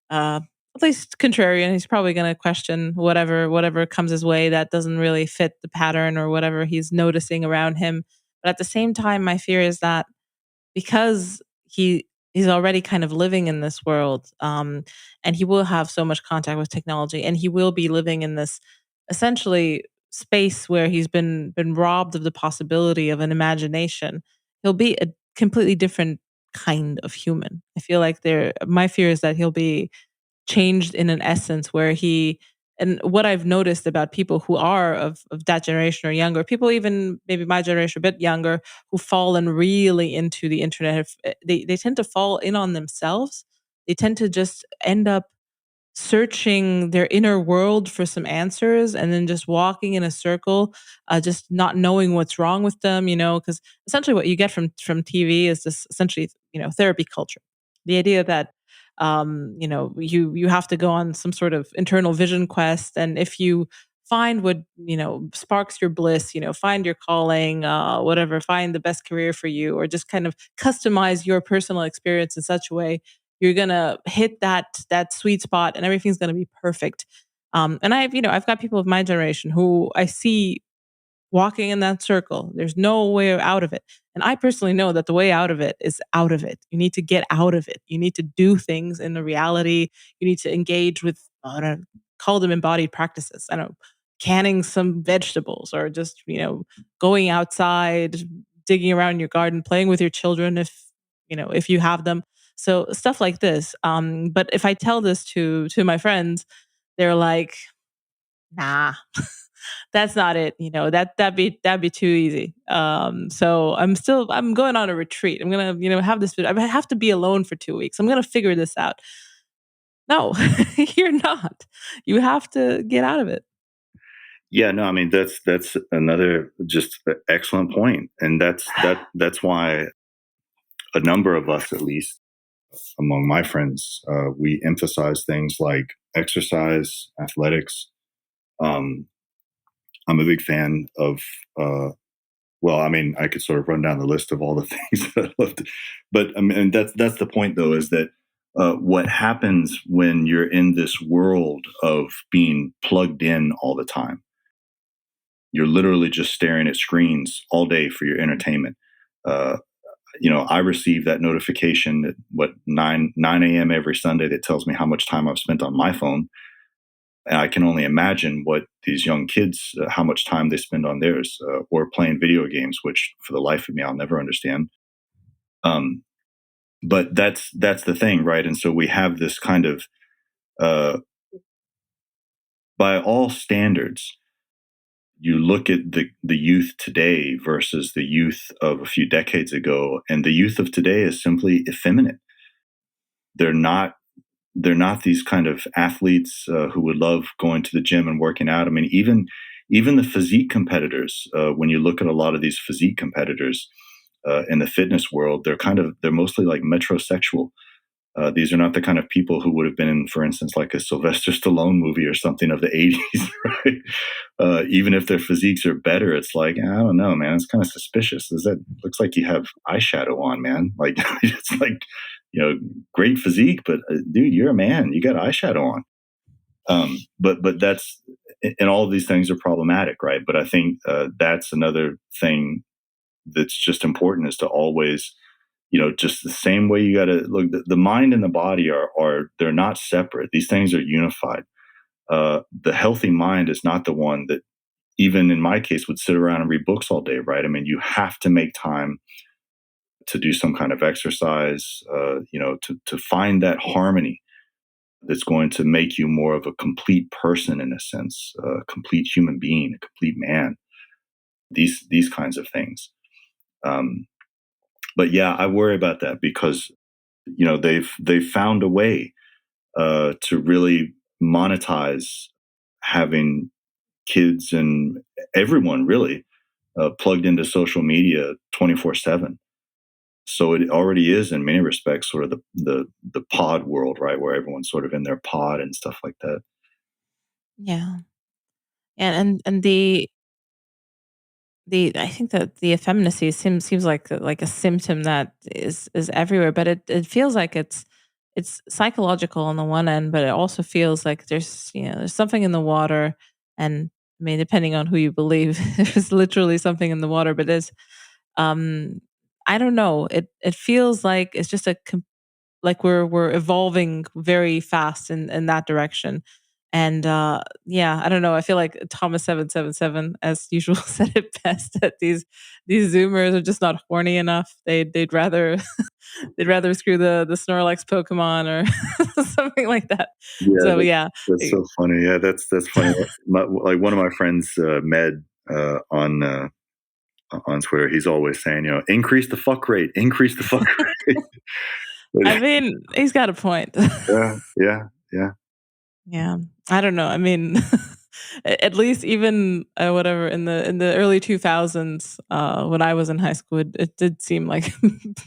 uh, at least contrarian. He's probably going to question whatever comes his way that doesn't really fit the pattern or whatever he's noticing around him. But at the same time, my fear is that because he's already kind of living in this world, and he will have so much contact with technology, and he will be living in this essentially space where he's been robbed of the possibility of an imagination. He'll be a completely different kind of human. I feel like there my fear is that he'll be changed in an essence where he and what I've noticed about people who are of that generation or younger, people even maybe my generation, a bit younger, who fallen really into the internet, they tend to fall in on themselves. They tend to just end up searching their inner world for some answers and then just walking in a circle, just not knowing what's wrong with them, because essentially what you get from TV is this essentially, therapy culture. The idea that you have to go on some sort of internal vision quest, and if you find what sparks your bliss, find your calling, whatever, find the best career for you, or just kind of customize your personal experience in such a way you're gonna hit that sweet spot and everything's gonna be perfect. And I've got people of my generation who I see walking in that circle. There's no way out of it. And I personally know that the way out of it is out of it. You need to get out of it. You need to do things in the reality. You need to engage with, I don't know, call them embodied practices. I don't know, canning some vegetables or just, going outside, digging around your garden, playing with your children if you have them. So stuff like this. But if I tell this to my friends, they're like, nah, that's not it. That'd be too easy. So I'm going on a retreat. I'm gonna have this. I have to be alone for 2 weeks. I'm gonna figure this out. No, you're not. You have to get out of it. Yeah, no, I mean that's another just excellent point, and that's why a number of us, at least among my friends, we emphasize things like exercise, athletics. Um, I'm a big fan of. Well, I mean, I could sort of run down the list of all the things that I love to, but I mean, and that's the point, though, is that what happens when you're in this world of being plugged in all the time. You're literally just staring at screens all day for your entertainment. Uh, I receive that notification at what 9 a.m. every Sunday that tells me how much time I've spent on my phone, and I can only imagine what these young kids, how much time they spend on theirs, or playing video games, which for the life of me I'll never understand. Um, but that's the thing, right? And so we have this kind of, uh, by all standards, you look at the youth today versus the youth of a few decades ago, and the youth of today is simply effeminate. They're not they're not these kind of athletes who would love going to the gym and working out. I mean, even the physique competitors. When you look at a lot of these physique competitors in the fitness world, they're mostly like metrosexual. These are not the kind of people who would have been in, for instance, like a Sylvester Stallone movie or something of the 80s, right? Even if their physiques are better, it's like, I don't know, man, it's kind of suspicious. Looks like you have eyeshadow on, man. Like, it's like, great physique, but dude, you're a man. You got eyeshadow on. But that's, and all of these things are problematic, right? But I think that's another thing that's just important, is to always, just the same way you got to look. The mind and the body are they're not separate. These things are unified. The healthy mind is not the one that, even in my case, would sit around and read books all day, right? I mean, you have to make time to do some kind of exercise, to find that harmony that's going to make you more of a complete person, in a sense, a complete human being, a complete man. These kinds of things. Um, but yeah, I worry about that because they've found a way to really monetize having kids and everyone really plugged into social media 24/7. So it already is, in many respects, sort of the pod world, right, where everyone's sort of in their pod and stuff like that. Yeah. And the I think that the effeminacy seems like a symptom that is everywhere, but it feels like it's psychological on the one end, but it also feels like there's something in the water, and I mean, depending on who you believe, there's literally something in the water, but it's um I don't know. It feels like it's just like we're evolving very fast in that direction. And yeah, I don't know. I feel like Thomas 777, as usual, said it best, that these Zoomers are just not horny enough. They'd rather they'd rather screw the Snorlax Pokemon or something like that. Yeah, So yeah, that's so funny. Yeah, that's funny. Like one of my friends, Med, on Twitter, he's always saying, increase the fuck rate, increase the fuck I rate. mean, he's got a point. Yeah, yeah, yeah. Yeah. I don't know. I mean, at least even whatever in the early 2000s, when I was in high school, it did seem like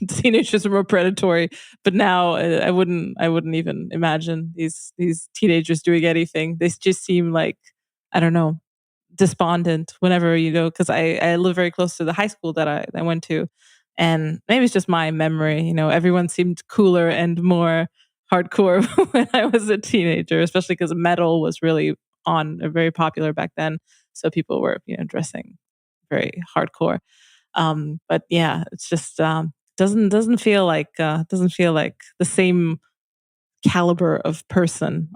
teenagers were more predatory. But now I wouldn't even imagine these teenagers doing anything. They just seem like, I don't know, despondent whenever you go, because I live very close to the high school that I went to, and maybe it's just my memory. Everyone seemed cooler and more hardcore when I was a teenager, especially because metal was really on very popular back then. So people were dressing very hardcore. But yeah, it's just doesn't feel like the same caliber of person.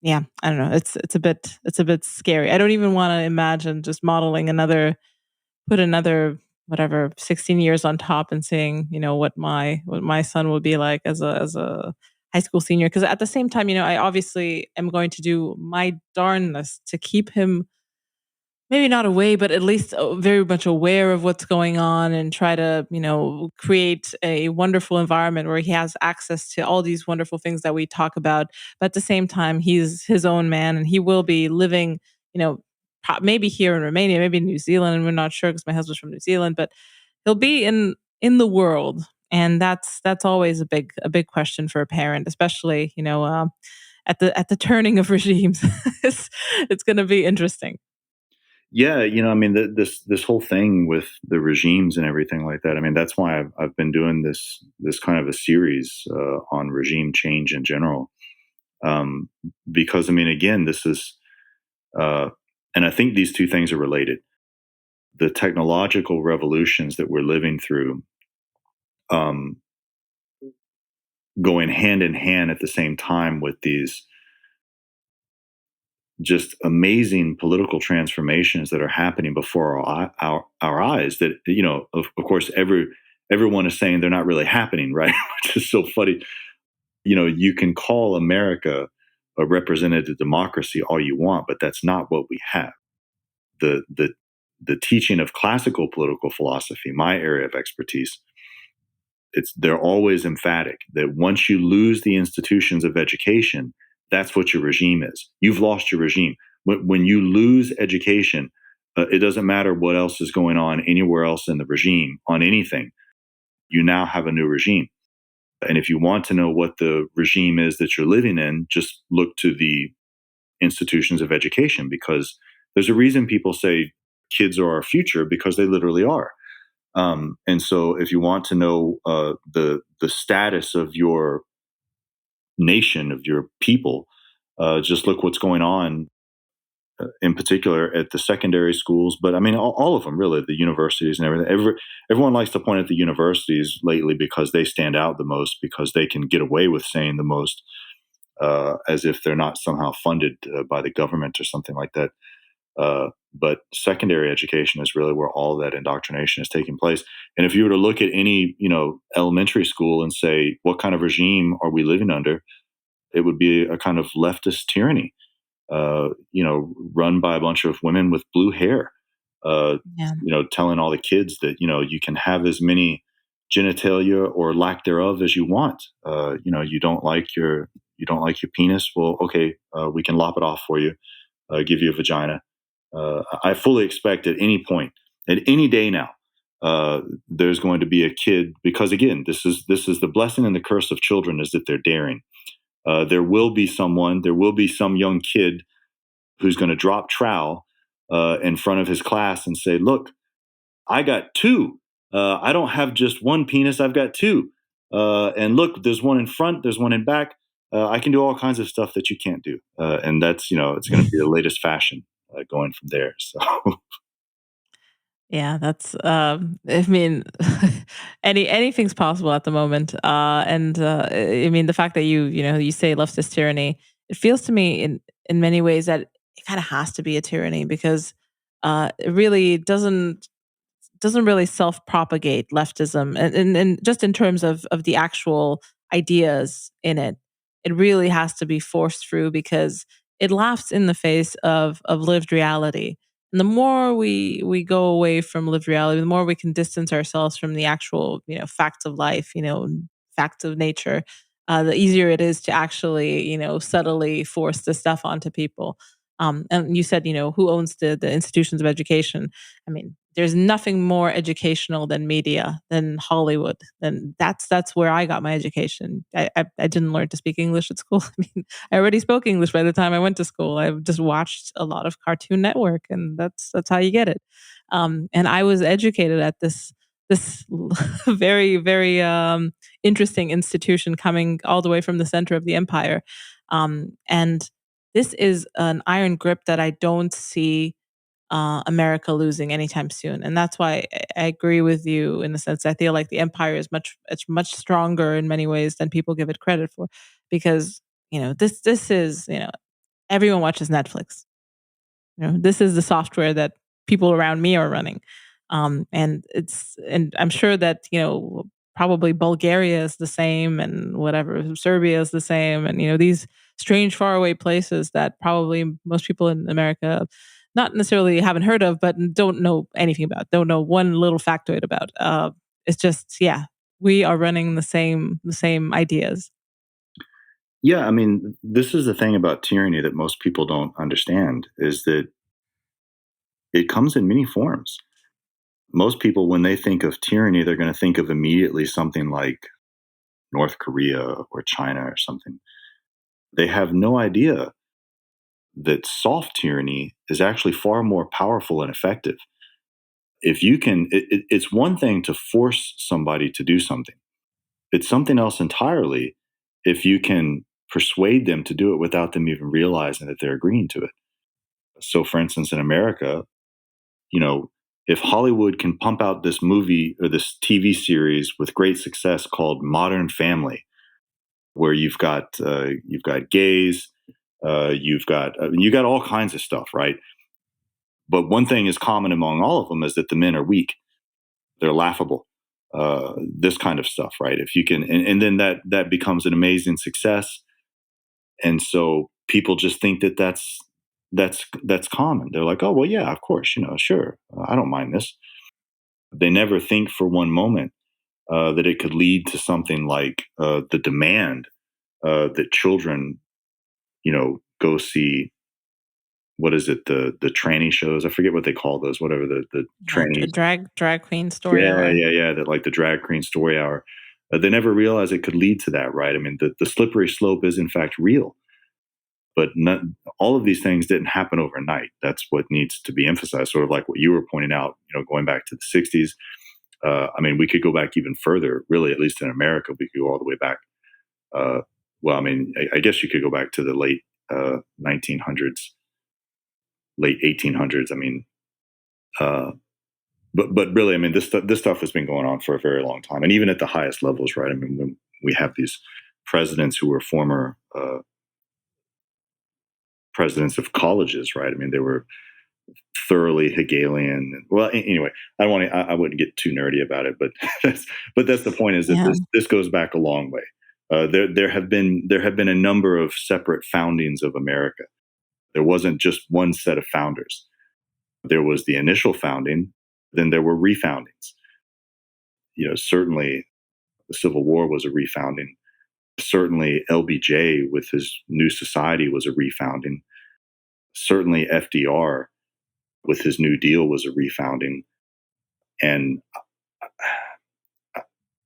Yeah, I don't know. It's a bit scary. I don't even want to imagine just modeling put another whatever 16 years on top and seeing, what my son will be like as a high school senior, because at the same time, I obviously am going to do my darnness to keep him maybe not away, but at least very much aware of what's going on, and try to, create a wonderful environment where he has access to all these wonderful things that we talk about. But at the same time, he's his own man, and he will be living, maybe here in Romania, maybe in New Zealand, and we're not sure because my husband's from New Zealand, but he'll be in the world. And that's always a big question for a parent, especially, at the turning of regimes. It's going to be interesting. Yeah, I mean, this whole thing with the regimes and everything like that. I mean, that's why I've been doing this kind of a series on regime change in general, um, because I mean, again, this is, uh, and I think these two things are related. The technological revolutions that we're living through, um, going hand in hand at the same time with these just amazing political transformations that are happening before our eyes, that of course everyone is saying they're not really happening, right? Which is so funny. You can call America a representative democracy all you want, but that's not what we have. The the the teaching of classical political philosophy, my area of expertise, they're always emphatic that once you lose the institutions of education, that's what your regime is. You've lost your regime. When you lose education, it doesn't matter what else is going on anywhere else in the regime on anything. You now have a new regime. And if you want to know what the regime is that you're living in, just look to the institutions of education, because there's a reason people say kids are our future, because they literally are. And so, if you want to know the status of your nation, of your people, just look what's going on, in particular at the secondary schools. But I mean, all of them, really, the universities and everything. Everyone likes to point at the universities lately because they stand out the most, because they can get away with saying the most, as if they're not somehow funded by the government or something like that. But secondary education is really where all that indoctrination is taking place. And if you were to look at any, elementary school and say, what kind of regime are we living under? It would be a kind of leftist tyranny, run by a bunch of women with blue hair, uh, Yeah. telling all the kids that, you can have as many genitalia or lack thereof as you want. You don't like your penis. Well, okay, we can lop it off for you, give you a vagina. I fully expect at any point, at any day now, there's going to be a kid, because again, this is the blessing and the curse of children, is that they're daring. There will be some young kid who's going to drop trowel in front of his class and say, "Look, I got two. I don't have just one penis. I've got two. And look, there's one in front. There's one in back. I can do all kinds of stuff that you can't do." And that's, it's going to be the latest fashion going from there. So Yeah, that's I mean anything's possible at the moment. And I mean the fact that you say leftist tyranny, it feels to me in many ways that it kind of has to be a tyranny because it really doesn't really self-propagate leftism and just in terms of the actual ideas in it. It really has to be forced through because it laughs in the face of lived reality. And the more we go away from lived reality, the more we can distance ourselves from the actual, facts of life, facts of nature, the easier it is to actually, subtly force this stuff onto people. And you said, who owns the institutions of education? I mean, there's nothing more educational than media, than Hollywood. And that's where I got my education. I didn't learn to speak English at school. I mean, I already spoke English by the time I went to school. I just watched a lot of Cartoon Network, and that's how you get it. And I was educated at this very very interesting institution coming all the way from the center of the empire, and this is an iron grip that I don't see America losing anytime soon. And that's why I agree with you in the sense I feel like the empire is much stronger in many ways than people give it credit for, because this is everyone watches Netflix. This is the software that people around me are running. And I'm sure that, probably Bulgaria is the same and whatever, Serbia is the same. And, these strange faraway places that probably most people in America not necessarily haven't heard of, but don't know anything about, don't know one little factoid about. It's just, yeah, we are running the same ideas. yeah, I mean, this is the thing about tyranny that most people don't understand, is that it comes in many forms. Most people, when they think of tyranny, they're going to think of immediately something like North Korea or China or something. They have no idea that soft tyranny is actually far more powerful and effective. If you can, it's one thing to force somebody to do something, it's something else entirely if you can persuade them to do it without them even realizing that they're agreeing to it. So, for instance, in America, you know, if Hollywood can pump out this movie or this TV series with great success called Modern Family, where you've got gays, you got all kinds of stuff, right? But one thing is common among all of them is that the men are weak, they're laughable, this kind of stuff, right? If you can, and then that becomes an amazing success, and so people just think that that's common. They're like, oh well, yeah, of course, sure, I don't mind this. They never think for one moment that it could lead to something like the demand that children, go see. What is it? The tranny shows. I forget what they call those. Whatever the Yeah, tranny. drag queen story Yeah, hour. yeah, yeah. That, like, the drag queen story hour. They never realized it could lead to that, right? I mean, the slippery slope is in fact real, but not, all of these things didn't happen overnight. That's what needs to be emphasized. Sort of like what you were pointing out, going back to the '60s. I mean, we could go back even further. Really, at least in America, we could go all the way back. Uh, well, I mean, I guess you could go back to the late 1900s, late 1800s. I mean, uh, but really, I mean, this stuff has been going on for a very long time, and even at the highest levels, right? I mean, when we have these presidents who were former presidents of colleges, right? I mean, they were thoroughly Hegelian. Well, anyway, I wouldn't get too nerdy about it, but that's the point. Is that Yeah. this goes back a long way. There have been a number of separate foundings of America. There wasn't just one set of founders. There was the initial founding, then there were refoundings. Certainly the Civil War was a refounding. Certainly LBJ with his New Society was a refounding. Certainly FDR with his New Deal was a refounding. And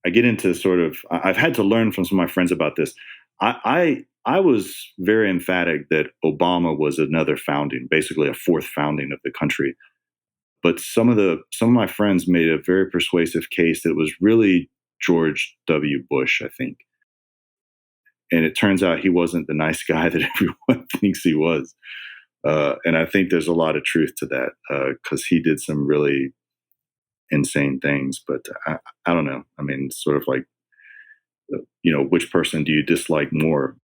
I get into sort of, I've had to learn from some of my friends about this. I was very emphatic that Obama was another founding, basically a fourth founding of the country. But some of my friends made a very persuasive case that it was really George W. Bush, I think. And it turns out he wasn't the nice guy that everyone thinks he was. And I think there's a lot of truth to that, because he did some really insane things. But I don't know. I mean, sort of like, which person do you dislike more,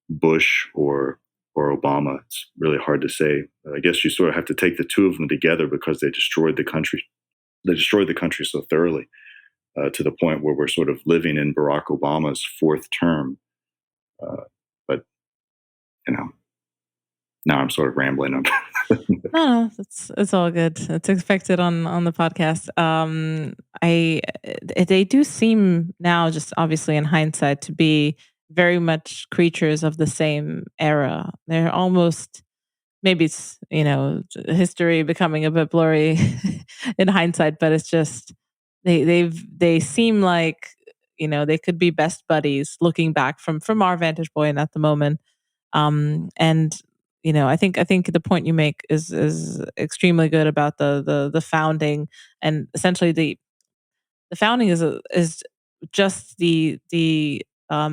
Bush or Obama? It's really hard to say. I guess you sort of have to take the two of them together because they destroyed the country. They destroyed the country so thoroughly, to the point where we're sort of living in Barack Obama's fourth term. But you know, now I'm sort of rambling. No, no, it's all good. It's expected on the podcast. They do seem now, just obviously in hindsight, to be very much creatures of the same era. They're almost, maybe it's, history becoming a bit blurry in hindsight, but it's just they seem like, they could be best buddies looking back from our vantage point at the moment. And I think the point you make is extremely good about the founding, and essentially the founding is just the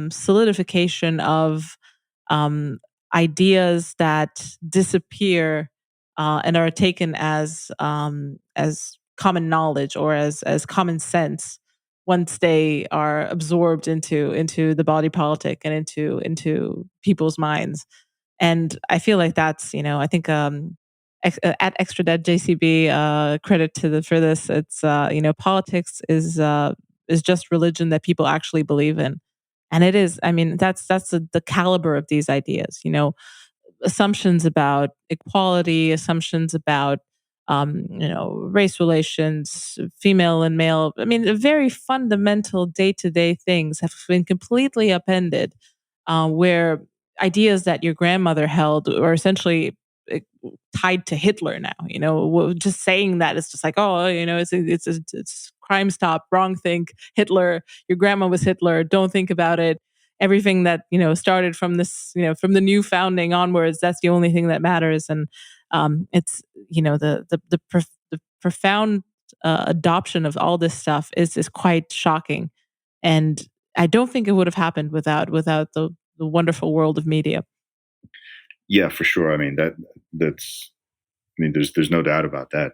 solidification of um, ideas that disappear and are taken as common knowledge, or as common sense, once they are absorbed into the body politic and into people's minds. And I feel like that's, I think at Extra Dead JCB, credit to the for this. It's politics is just religion that people actually believe in, and it is. I mean, that's the caliber of these ideas. Assumptions about equality, assumptions about race relations, female and male. I mean, the very fundamental day to day things have been completely upended, where ideas that your grandmother held are essentially eh, tied to Hitler now. Just saying that is just like, oh, it's crime stop, wrong think, Hitler. Your grandma was Hitler. Don't think about it. Everything that started from this, from the new founding onwards, that's the only thing that matters. And it's the profound adoption of all this stuff is quite shocking, and I don't think it would have happened without the wonderful world of media. Yeah, for sure. I mean, that's. I mean, there's no doubt about that.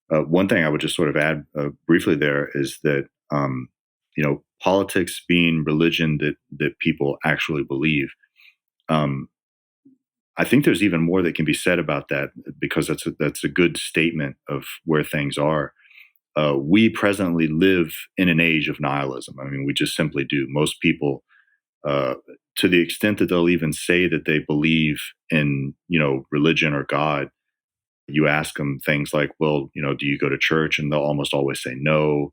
One thing I would just sort of add briefly there is that, politics being religion that people actually believe. Um, I think there's even more that can be said about that, because that's a good statement of where things are. We presently live in an age of nihilism. I mean, we just simply do. Most people, uh, to the extent that they'll even say that they believe in, religion or God, you ask them things like, well, do you go to church? And they'll almost always say no.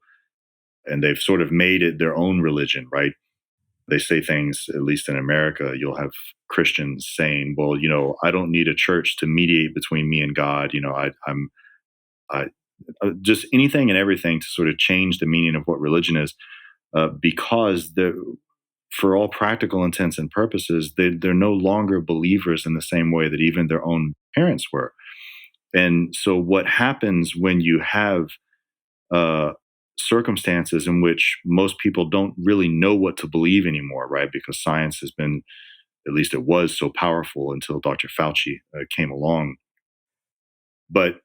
And they've sort of made it their own religion, right? They say things, at least in America, you'll have Christians saying, well, I don't need a church to mediate between me and God. I just anything and everything to sort of change the meaning of what religion is. because for all practical intents and purposes, they're no longer believers in the same way that even their own parents were. And so, what happens when you have uh, circumstances in which most people don't really know what to believe anymore, right? Because science has been, at least it was, so powerful until Dr. Fauci came along. But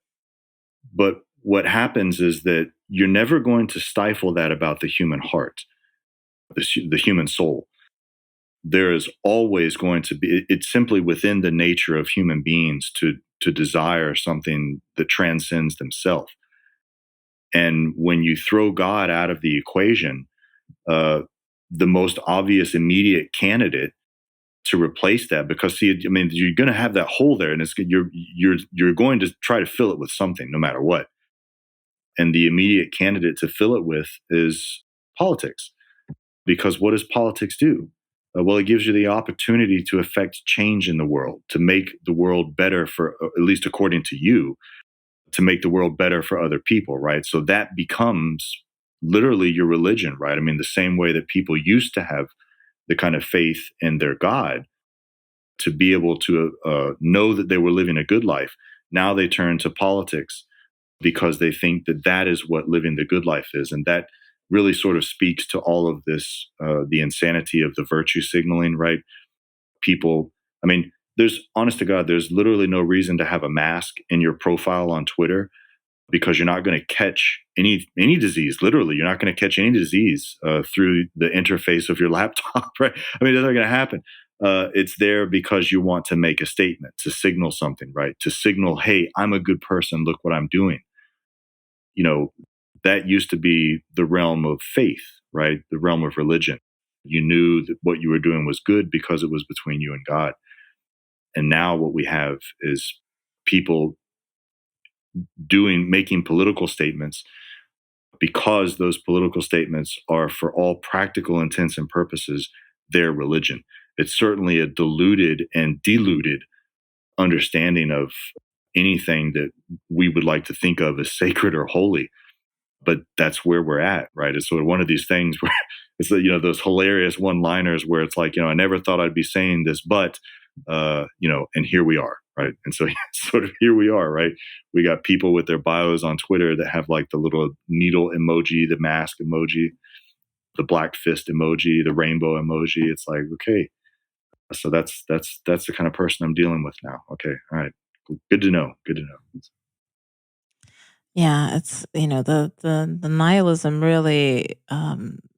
what happens is that you're never going to stifle that about the human heart, the human soul. There is always going to be, it's simply within the nature of human beings to desire something that transcends themselves. And when you throw God out of the equation, uh, the most obvious immediate candidate to replace that, because see, I mean, you're going to have that hole there, and you're going to try to fill it with something, no matter what. And the immediate candidate to fill it with is politics, because what does politics do? Well, it gives you the opportunity to affect change in the world, to make the world better for, at least according to you, to make the world better for other people, right? So that becomes literally your religion, right? I mean, the same way that people used to have the kind of faith in their God to be able to know that they were living a good life. Now they turn to politics because they think that that is what living the good life is. And that really sort of speaks to all of this, the insanity of the virtue signaling, right? People, I mean, there's, honest to God, there's literally no reason to have a mask in your profile on Twitter, because you're not going to catch any disease. Literally, you're not going to catch any disease through the interface of your laptop, right? I mean, that's not going to happen. It's there because you want to make a statement, to signal something, right? To signal, hey, I'm a good person. Look what I'm doing. You know, that used to be the realm of faith, right? The realm of religion. You knew that what you were doing was good because it was between you and God. And now what we have is people making political statements because those political statements are, for all practical intents and purposes, their religion. It's certainly a diluted and diluted understanding of anything that we would like to think of as sacred or holy. But that's where we're at, right? It's sort of one of these things where it's, those hilarious one-liners where it's like, I never thought I'd be saying this, but and here we are, right? And so sort of here we are, right? We got people with their bios on Twitter that have like the little needle emoji, the mask emoji, the black fist emoji, the rainbow emoji. It's like, okay, so that's the kind of person I'm dealing with now. Okay, all right, good to know. Good to know. Yeah, it's the nihilism really.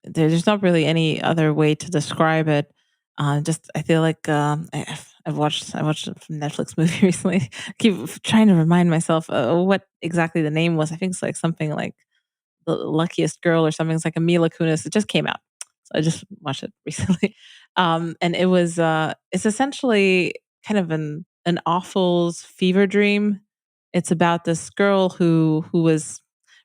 There's not really any other way to describe it. Just I feel like I watched a Netflix movie recently. I keep trying to remind myself what exactly the name was. I think it's like something like The Luckiest Girl or something. It's like a Mila Kunis. It just came out. So I just watched it recently. And it's essentially kind of an awful's fever dream. It's about this girl who was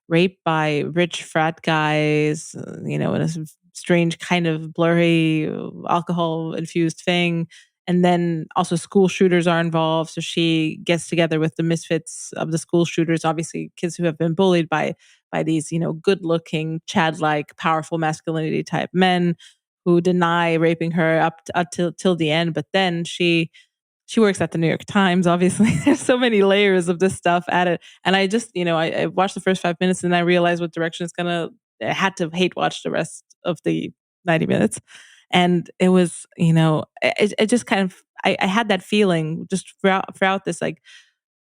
raped by rich frat guys, in a strange kind of blurry alcohol infused thing. And then also school shooters are involved. So she gets together with the misfits of the school shooters, obviously kids who have been bullied by these, good looking, Chad like, powerful masculinity type men who deny raping her up till the end. But then she works at the New York Times. Obviously, there's so many layers of this stuff at it. And I just, I watched the first 5 minutes and I realized what direction it's gonna. I had to hate watch the rest of the 90 minutes, and it was, it just kind of. I had that feeling just throughout this, like,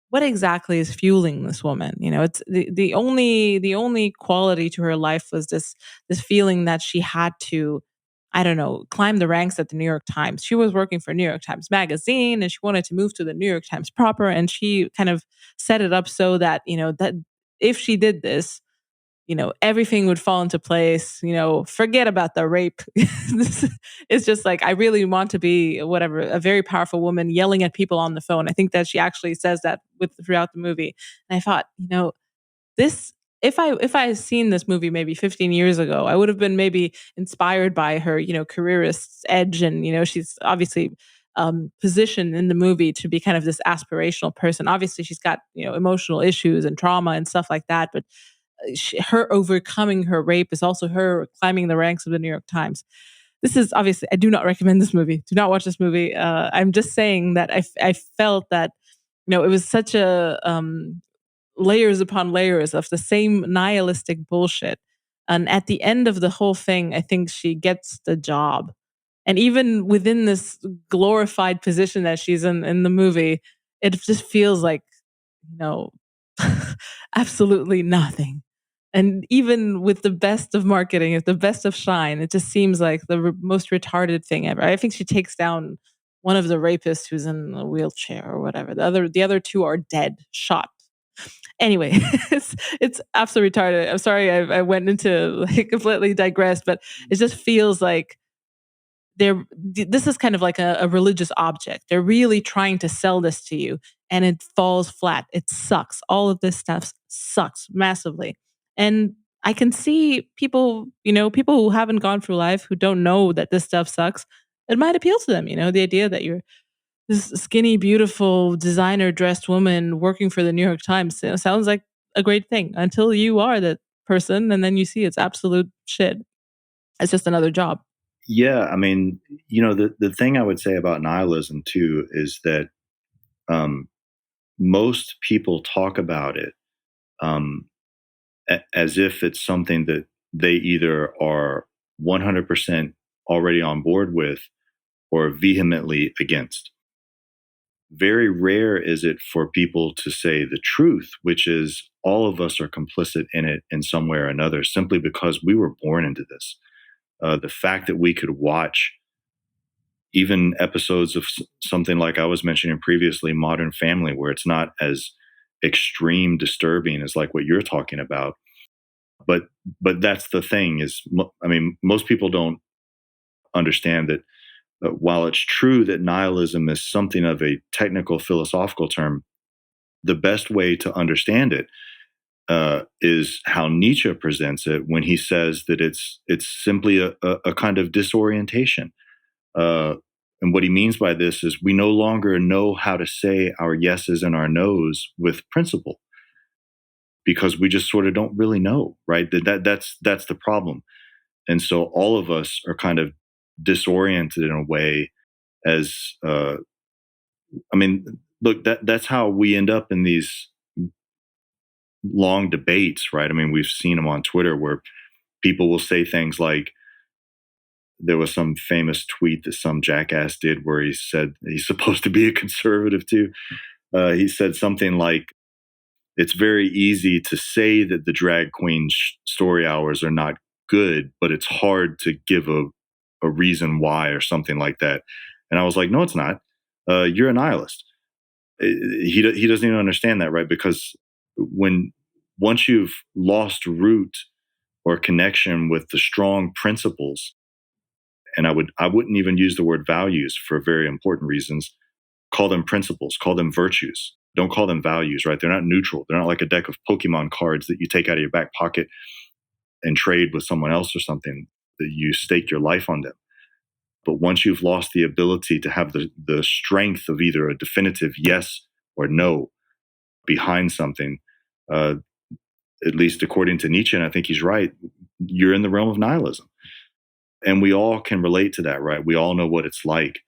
what exactly is fueling this woman? It's the only quality to her life was this feeling that she had to, I don't know, climb the ranks at the New York Times. She was working for New York Times Magazine and she wanted to move to the New York Times proper, and she kind of set it up so that, that if she did this, everything would fall into place. Forget about the rape. It's just like, I really want to be whatever, a very powerful woman yelling at people on the phone. I think that she actually says that throughout the movie. And I thought, this, if I had seen this movie maybe 15 years ago, I would have been maybe inspired by her, careerist's edge. And, she's obviously positioned in the movie to be kind of this aspirational person. Obviously, she's got, emotional issues and trauma and stuff like that. But her overcoming her rape is also her climbing the ranks of the New York Times. This is obviously, I do not recommend this movie. Do not watch this movie. I'm just saying that I felt that, it was such a layers upon layers of the same nihilistic bullshit. And at the end of the whole thing, I think she gets the job. And even within this glorified position that she's in the movie, it just feels like, you know, absolutely nothing. And even with the best of marketing, the best of shine, it just seems like the most retarded thing ever. I think she takes down one of the rapists who's in a wheelchair or whatever. The other two are dead, shot. Anyway, it's absolutely retarded. I'm sorry I went into like completely digressed, but it just feels like this is kind of like a religious object. They're really trying to sell this to you, and it falls flat. It sucks. All of this stuff sucks massively. And I can see people, people who haven't gone through life, who don't know that this stuff sucks. It might appeal to them, the idea that you're this skinny, beautiful, designer dressed woman working for the New York Times, sounds like a great thing until you are that person, and then you see it's absolute shit. It's just another job. Yeah, I mean, the thing I would say about nihilism too is that um, most people talk about it um, as if it's something that they either are 100% already on board with or vehemently against. Very rare is it for people to say the truth, which is all of us are complicit in it in some way or another, simply because we were born into this. The fact that we could watch even episodes of something like I was mentioning previously, Modern Family, where it's not as extreme disturbing as like what you're talking about. But but that's the thing is, I mean, most people don't understand that while it's true that nihilism is something of a technical philosophical term, the best way to understand it is how Nietzsche presents it when he says that it's simply a kind of disorientation. Uh, and what he means by this is we no longer know how to say our yeses and our nos with principle because we just sort of don't really know, right? That's the problem. And so all of us are kind of disoriented in a way as I mean, look, that's how we end up in these long debates, right? I mean, we've seen them on Twitter where people will say things like, there was some famous tweet that some jackass did where he said he's supposed to be a conservative too. He said something like, it's very easy to say that the drag queen story hours are not good, but it's hard to give a reason why or something like that. And I was like, no, it's not. You're a nihilist. He doesn't even understand that, right? Because when once you've lost root or connection with the strong principles, and I wouldn't even use the word values for very important reasons. Call them principles, call them virtues. Don't call them values, right? They're not neutral. They're not like a deck of Pokemon cards that you take out of your back pocket and trade with someone else or something, that you stake your life on them. But once you've lost the ability to have the strength of either a definitive yes or no behind something, uh, at least according to Nietzsche, and I think he's right, you're in the realm of nihilism. And we all can relate to that, right? We all know what it's like.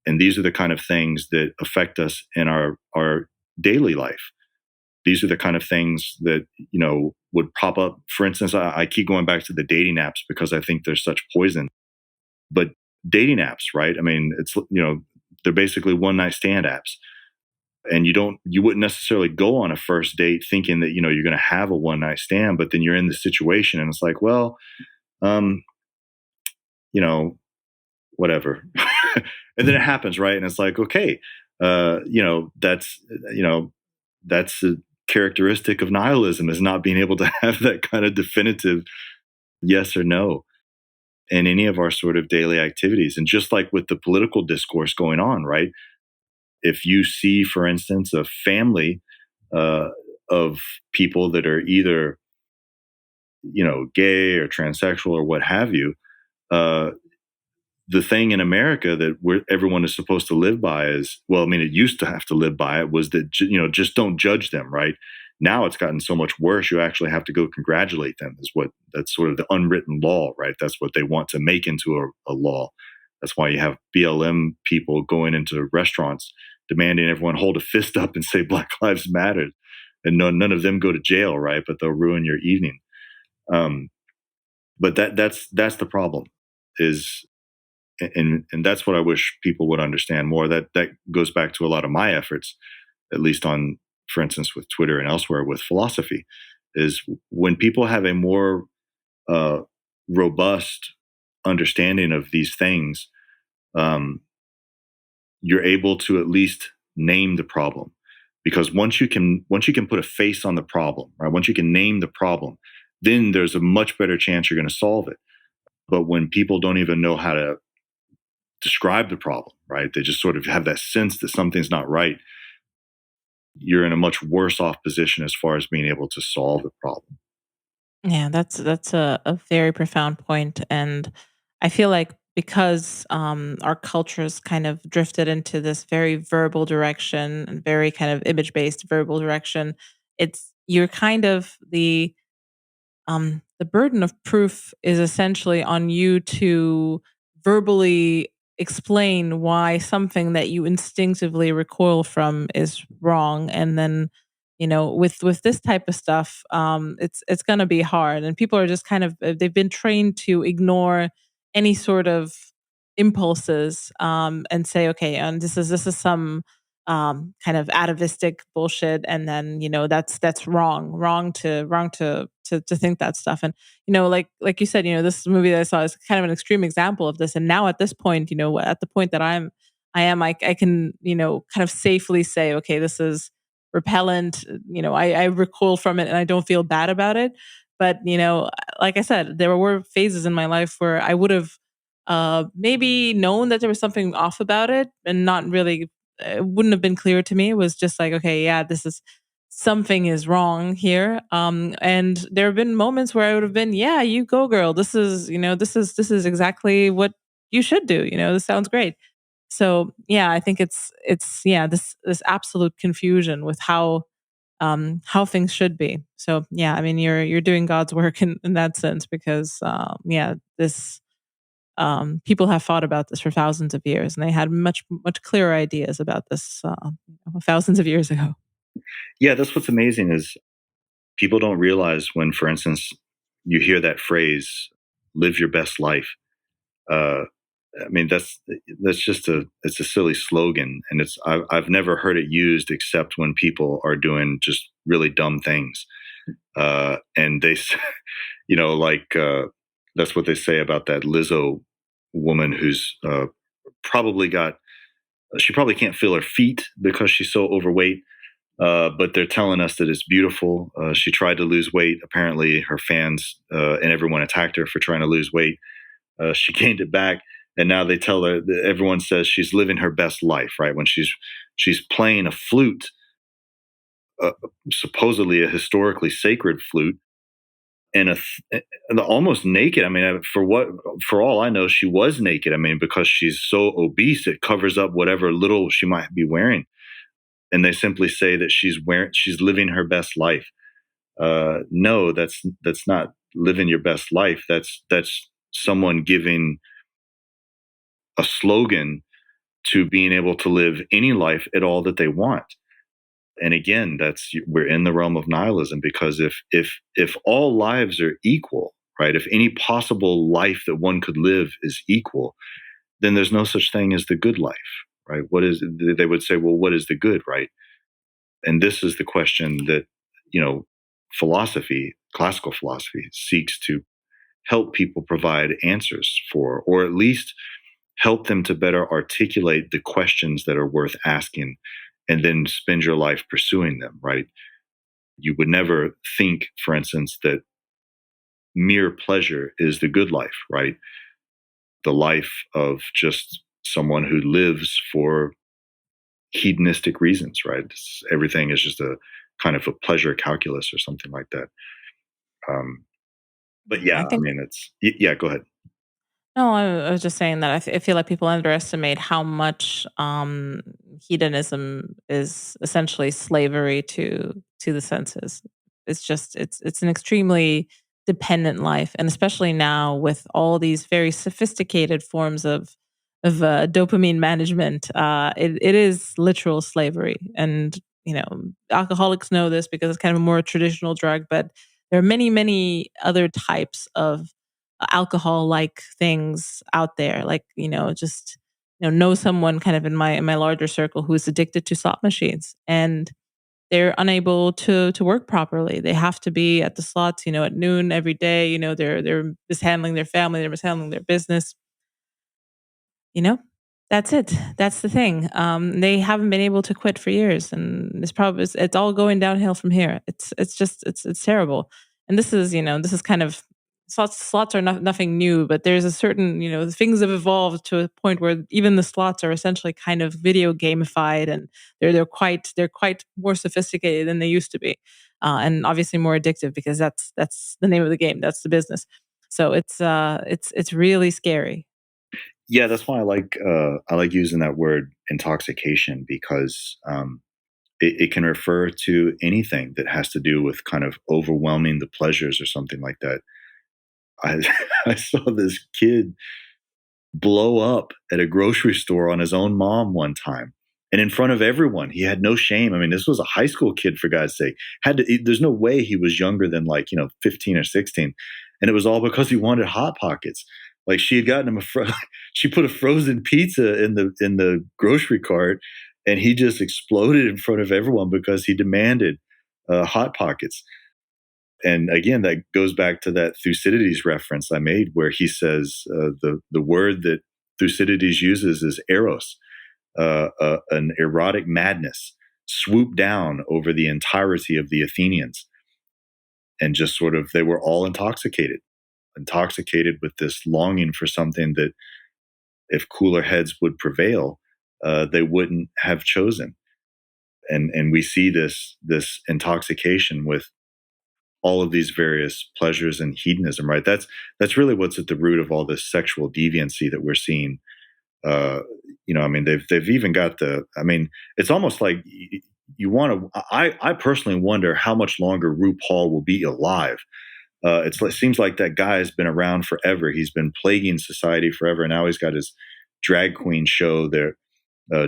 And these are the kind of things that affect us in our daily life. These are the kind of things that, would pop up. For instance, I keep going back to the dating apps because I think they're such poison. But dating apps, right? I mean, they're basically one night stand apps. And you wouldn't necessarily go on a first date thinking that, you're going to have a one night stand, but then you're in the situation and it's like, well, um, you know, whatever. And then it happens, right? And it's like, okay, you know, that's a characteristic of nihilism, is not being able to have that kind of definitive yes or no in any of our sort of daily activities. And just like with the political discourse going on, right? If you see, for instance, a family uh, of people that are either, gay or transsexual or what have you, uh, the thing in America that everyone is supposed to live by is, well, I mean, it used to have to live by it, was that, just don't judge them, right? Now it's gotten so much worse. You actually have to go congratulate them. Is what that's sort of the unwritten law, right? That's what they want to make into a law. That's why you have BLM people going into restaurants demanding everyone hold a fist up and say Black Lives Matter, and none of them go to jail, right? But they'll ruin your evening. Um, but that's the problem. Is and that's what I wish people would understand more. That goes back to a lot of my efforts, at least on, for instance, with Twitter and elsewhere with philosophy, is when people have a more uh, robust understanding of these things, um, you're able to at least name the problem. Because once you can put a face on the problem, right? Once you can name the problem, then there's a much better chance you're going to solve it. But when people don't even know how to describe the problem, right? They just sort of have that sense that something's not right. You're in a much worse off position as far as being able to solve the problem. Yeah, that's a very profound point, and I feel like because our cultures kind of drifted into this very verbal direction and very kind of image based verbal direction, it's you're kind of the burden of proof is essentially on you to verbally explain why something that you instinctively recoil from is wrong, and then with this type of stuff, it's going to be hard, and people are just kind of they've been trained to ignore any sort of impulses, and say, okay, and this is some kind of atavistic bullshit, and then that's wrong to think that stuff. And like you said, this movie that I saw is kind of an extreme example of this. And now at this point, at the point that I can kind of safely say, okay, this is repellent. I recoil from it and I don't feel bad about it. But like I said, there were phases in my life where I would have maybe known that there was something off about it and not really, it wouldn't have been clear to me. It was just like, okay, yeah, this is something is wrong here. And there have been moments where I would have been, yeah, you go, girl. This is exactly what you should do. This sounds great. So yeah, I think it's yeah, this absolute confusion with how things should be. So yeah, I mean, you're doing God's work in that sense, because yeah, this people have thought about this for thousands of years, and they had much clearer ideas about this thousands of years ago. Yeah, that's what's amazing is people don't realize when, for instance, you hear that phrase, "Live your best life." Uh, I mean, that's just it's a silly slogan, and I've never heard it used except when people are doing just really dumb things, and like that's what they say about that Lizzo woman who's probably got she probably can't feel her feet because she's so overweight. But they're telling us that it's beautiful. She tried to lose weight. Apparently, her fans and everyone attacked her for trying to lose weight. She gained it back, and now they tell her. Everyone says she's living her best life, right? When she's playing a flute, uh, supposedly a historically sacred flute, and almost naked. I mean, for all I know, she was naked. I mean, because she's so obese, it covers up whatever little she might be wearing. And they simply say that she's living her best life. No, that's not living your best life. That's someone giving a slogan to being able to live any life at all that they want. And again, that's we're in the realm of nihilism, because if all lives are equal, right? If any possible life that one could live is equal, then there's no such thing as the good life, right? What is they would say, well, what is the good, right? And this is the question that philosophy, classical philosophy, seeks to help people provide answers for, or at least help them to better articulate the questions that are worth asking, and then spend your life pursuing them, right? You would never think, for instance, that mere pleasure is the good life, right? The life of just someone who lives for hedonistic reasons, right? Everything is just a kind of a pleasure calculus or something like that. Um, but I yeah, I think mean, yeah. Go ahead. no, I was just saying that I feel like people underestimate how much hedonism is essentially slavery to the senses. It's an extremely dependent life, and especially now with all these very sophisticated forms of dopamine management, it is literal slavery. And alcoholics know this because it's kind of a more traditional drug, but there are many other types of alcohol like things out there. Like just know someone kind of in my larger circle who is addicted to slot machines, and they're unable to work properly. They have to be at the slots, at noon every day. They're mishandling their family, they're mishandling their business. You know, that's it. That's the thing. They haven't been able to quit for years, and it's all going downhill from here. It's terrible. And this is kind of slots are nothing new, but there's a certain things have evolved to a point where even the slots are essentially kind of video gamified, and they're quite more sophisticated than they used to be, and obviously more addictive because that's the name of the game. That's the business. So it's really scary. Yeah, that's why I like using that word intoxication because it can refer to anything that has to do with kind of overwhelming the pleasures or something like that. I I saw this kid blow up at a grocery store on his own mom one time and in front of everyone. He had no shame. I mean, this was a high school kid, for God's sake. There's no way he was younger than, like, 15 or 16. And it was all because he wanted hot pockets. Like, she had gotten him she put a frozen pizza in the grocery cart, and he just exploded in front of everyone because he demanded hot pockets. And again, that goes back to that Thucydides reference I made, where he says the word that Thucydides uses is eros, an erotic madness, swooped down over the entirety of the Athenians, and just sort of they were all intoxicated with this longing for something that, if cooler heads would prevail, they wouldn't have chosen. And we see this intoxication with all of these various pleasures and hedonism, right? That's really what's at the root of all this sexual deviancy that we're seeing. I mean, they've even got I mean, it's almost like you want to. I personally wonder how much longer RuPaul will be alive. It seems like that guy has been around forever. He's been plaguing society forever, and now he's got his drag queen show there.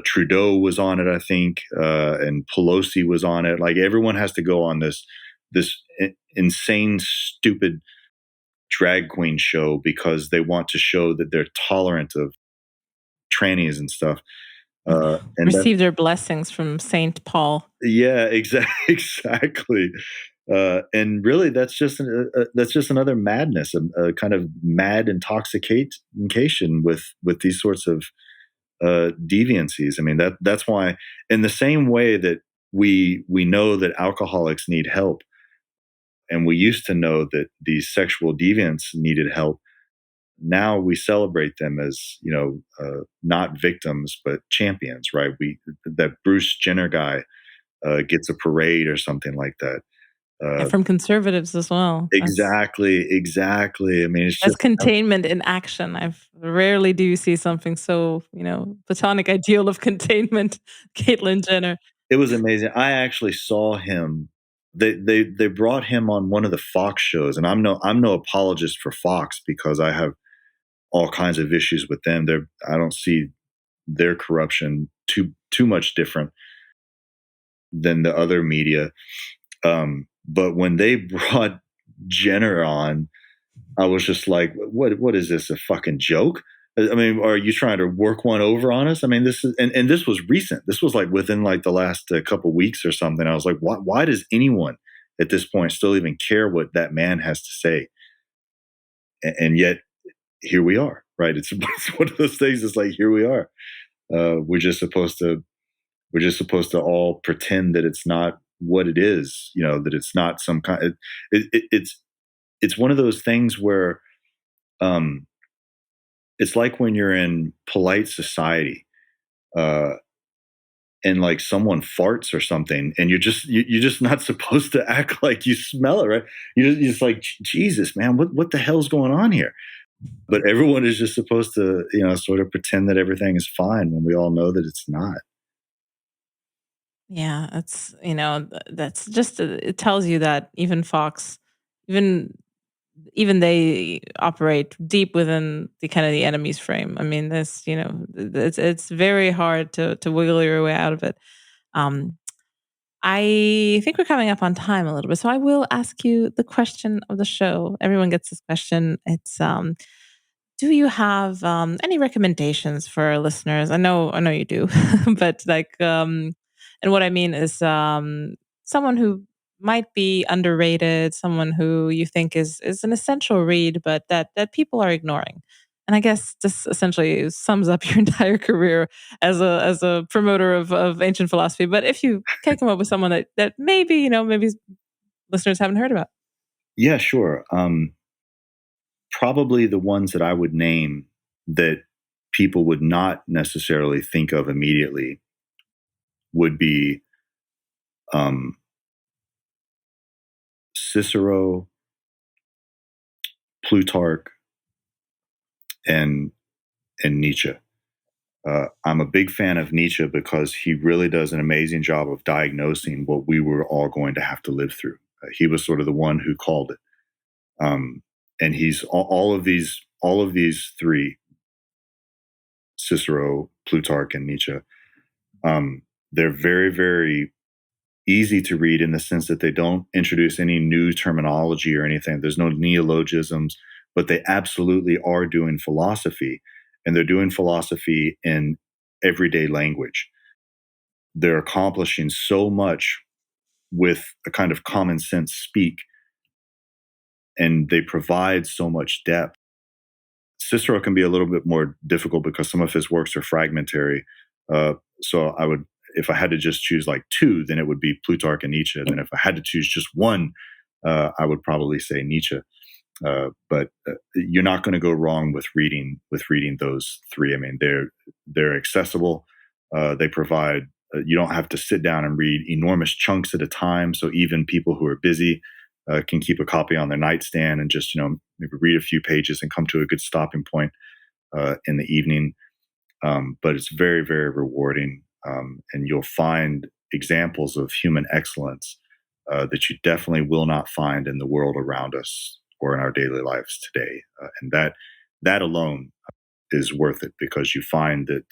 Trudeau was on it, I think, and Pelosi was on it. Like, everyone has to go on this insane, stupid drag queen show because they want to show that they're tolerant of trannies and stuff. And that, Receive their blessings from Saint Paul. yeah, exactly. And really, that's just another madness, a kind of mad intoxication with these sorts of deviancies. I mean, that's why, in the same way that we know that alcoholics need help, and we used to know that these sexual deviants needed help. Now we celebrate them as, not victims but champions, right? That Bruce Jenner guy gets a parade or something like that. Yeah, Uh, from conservatives as well. exactly. I mean, it's That's just containment in action. I've rarely do you see something so, platonic ideal of containment. Caitlyn Jenner. it was amazing. I actually saw him. They brought him on one of the Fox shows, and I'm no apologist for Fox because I have all kinds of issues with them. I don't see their corruption too much different than the other media. But when they brought Jenner on, I was just like, what is this, a fucking joke? I mean, are you trying to work one over on us? I mean, this is, and this was recent. This was like within like the last couple weeks or something. I was like, why does anyone at this point still even care what that man has to say? And yet here we are, right? It's one of those things. It's like, here we are. We're just supposed to all pretend that it's not what it is, that it's not some kind. It's one of those things where um, it's like when you're in polite society, uh, and like someone farts or something, and you're just not supposed to act like you smell it, right? You're just like, Jesus, man, what the hell's going on here? But everyone is just supposed to, sort of pretend that everything is fine when we all know that it's not. Yeah, that's that's just it tells you that even Fox, even even they operate deep within the kind of the enemy's frame. I mean, this it's very hard to wiggle your way out of it. Um, I think we're coming up on time a little bit, so I will ask you the question of the show. Everyone gets this question. It's do you have any recommendations for our listeners? I know you do, but like, and what I mean is someone who might be underrated, someone who you think is an essential read, but that people are ignoring. And I guess this essentially sums up your entire career as a promoter of ancient philosophy. But if you can come up with someone that maybe maybe listeners haven't heard about. Yeah, sure. Probably the ones that I would name that people would not necessarily think of immediately would be um, Cicero, Plutarch, and Nietzsche. I'm a big fan of Nietzsche because he really does an amazing job of diagnosing what we were all going to have to live through. He was sort of the one who called it, and he's all of these three, Cicero, Plutarch, and Nietzsche. They're very, very easy to read in the sense that they don't introduce any new terminology or anything. There's no neologisms, but they absolutely are doing philosophy, and they're doing philosophy in everyday language. They're accomplishing so much with a kind of common sense speak, and they provide so much depth. Cicero can be a little bit more difficult because some of his works are fragmentary. So I would, if I had to just choose like two, then it would be Plutarch and Nietzsche. And then if I had to choose just one, I would probably say Nietzsche. But you're not going to go wrong with reading those three. I mean, they're accessible. They provide. You don't have to sit down and read enormous chunks at a time. So even people who are busy can keep a copy on their nightstand and just maybe read a few pages and come to a good stopping point in the evening. But it's very, very rewarding, and you'll find examples of human excellence that you definitely will not find in the world around us or in our daily lives today. And that alone is worth it because you find that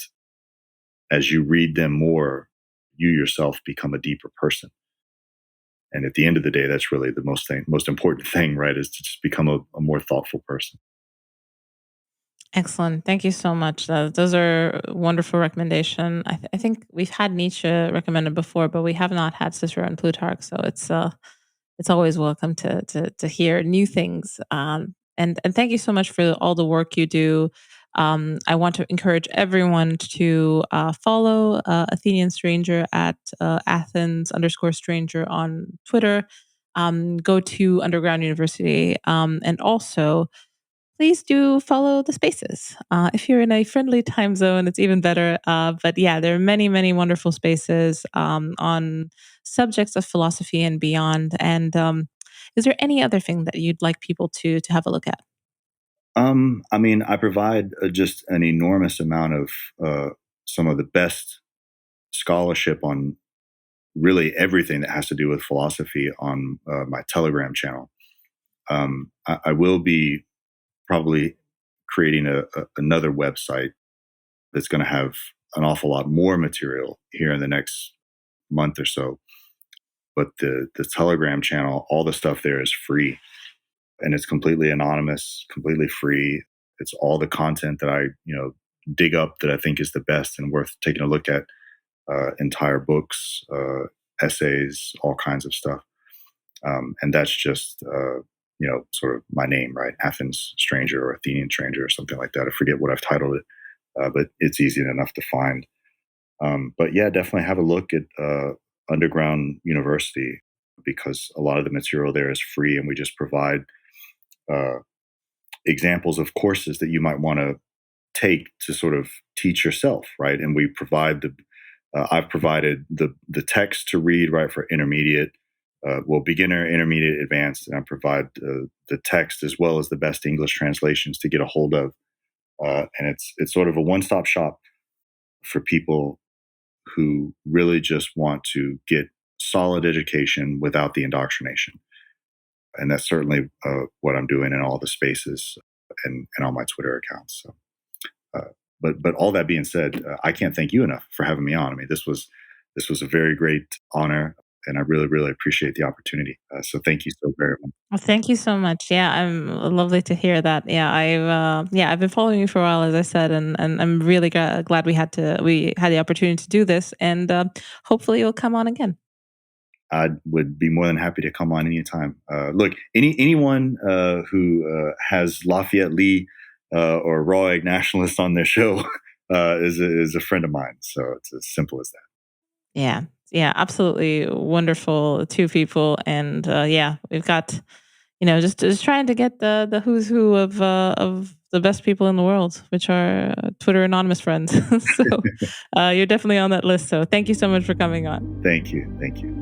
as you read them more, you yourself become a deeper person. And at the end of the day, that's really the most important thing, right? Is to just become a more thoughtful person. Excellent. Thank you so much. Those are wonderful recommendation. I think we've had Nietzsche recommended before, but we have not had Cicero and Plutarch. So it's always welcome to hear new things. And thank you so much for all the work you do. I want to encourage everyone to follow Athenian Stranger at Athens_stranger on Twitter. Go to Underground University, and also please do follow the spaces. If you're in a friendly time zone, it's even better. But yeah, there are many, many wonderful spaces on subjects of philosophy and beyond. And is there any other thing that you'd like people to have a look at? I mean, I provide just an enormous amount of some of the best scholarship on really everything that has to do with philosophy on my Telegram channel. I will be probably creating another website that's going to have an awful lot more material here in the next month or so. But the Telegram channel, all the stuff there is free, and it's completely anonymous, completely free. It's all the content that I dig up that I think is the best and worth taking a look at. Entire books, essays, all kinds of stuff. And that's just sort of my name, right? Athens Stranger or Athenian Stranger or something like that. I forget what I've titled it, but it's easy enough to find. But yeah, definitely have a look at Underground University because a lot of the material there is free, and we just provide uh, examples of courses that you might want to take to sort of teach yourself, right? And we provide I've provided the text to read, right, for intermediate, beginner, intermediate, advanced, and I provide the text as well as the best English translations to get a hold of. And it's sort of a one stop shop for people who really just want to get solid education without the indoctrination. And that's certainly what I'm doing in all the spaces and on my Twitter accounts. So, but all that being said, I can't thank you enough for having me on. I mean, this was a very great honor, and I really really appreciate the opportunity. So thank you so very much. Well, thank you so much. Yeah, I'm lovely to hear that. Yeah, I've been following you for a while, as I said, and I'm really glad we had the opportunity to do this, and hopefully you'll come on again. I would be more than happy to come on anytime. Look, anyone who has Lafayette Lee or raw egg nationalists on their show is a friend of mine. So it's as simple as that. Yeah, yeah, absolutely wonderful two people, and yeah, we've got just trying to get the who's who of the best people in the world, which are Twitter anonymous friends. So you're definitely on that list. So thank you so much for coming on. Thank you, thank you.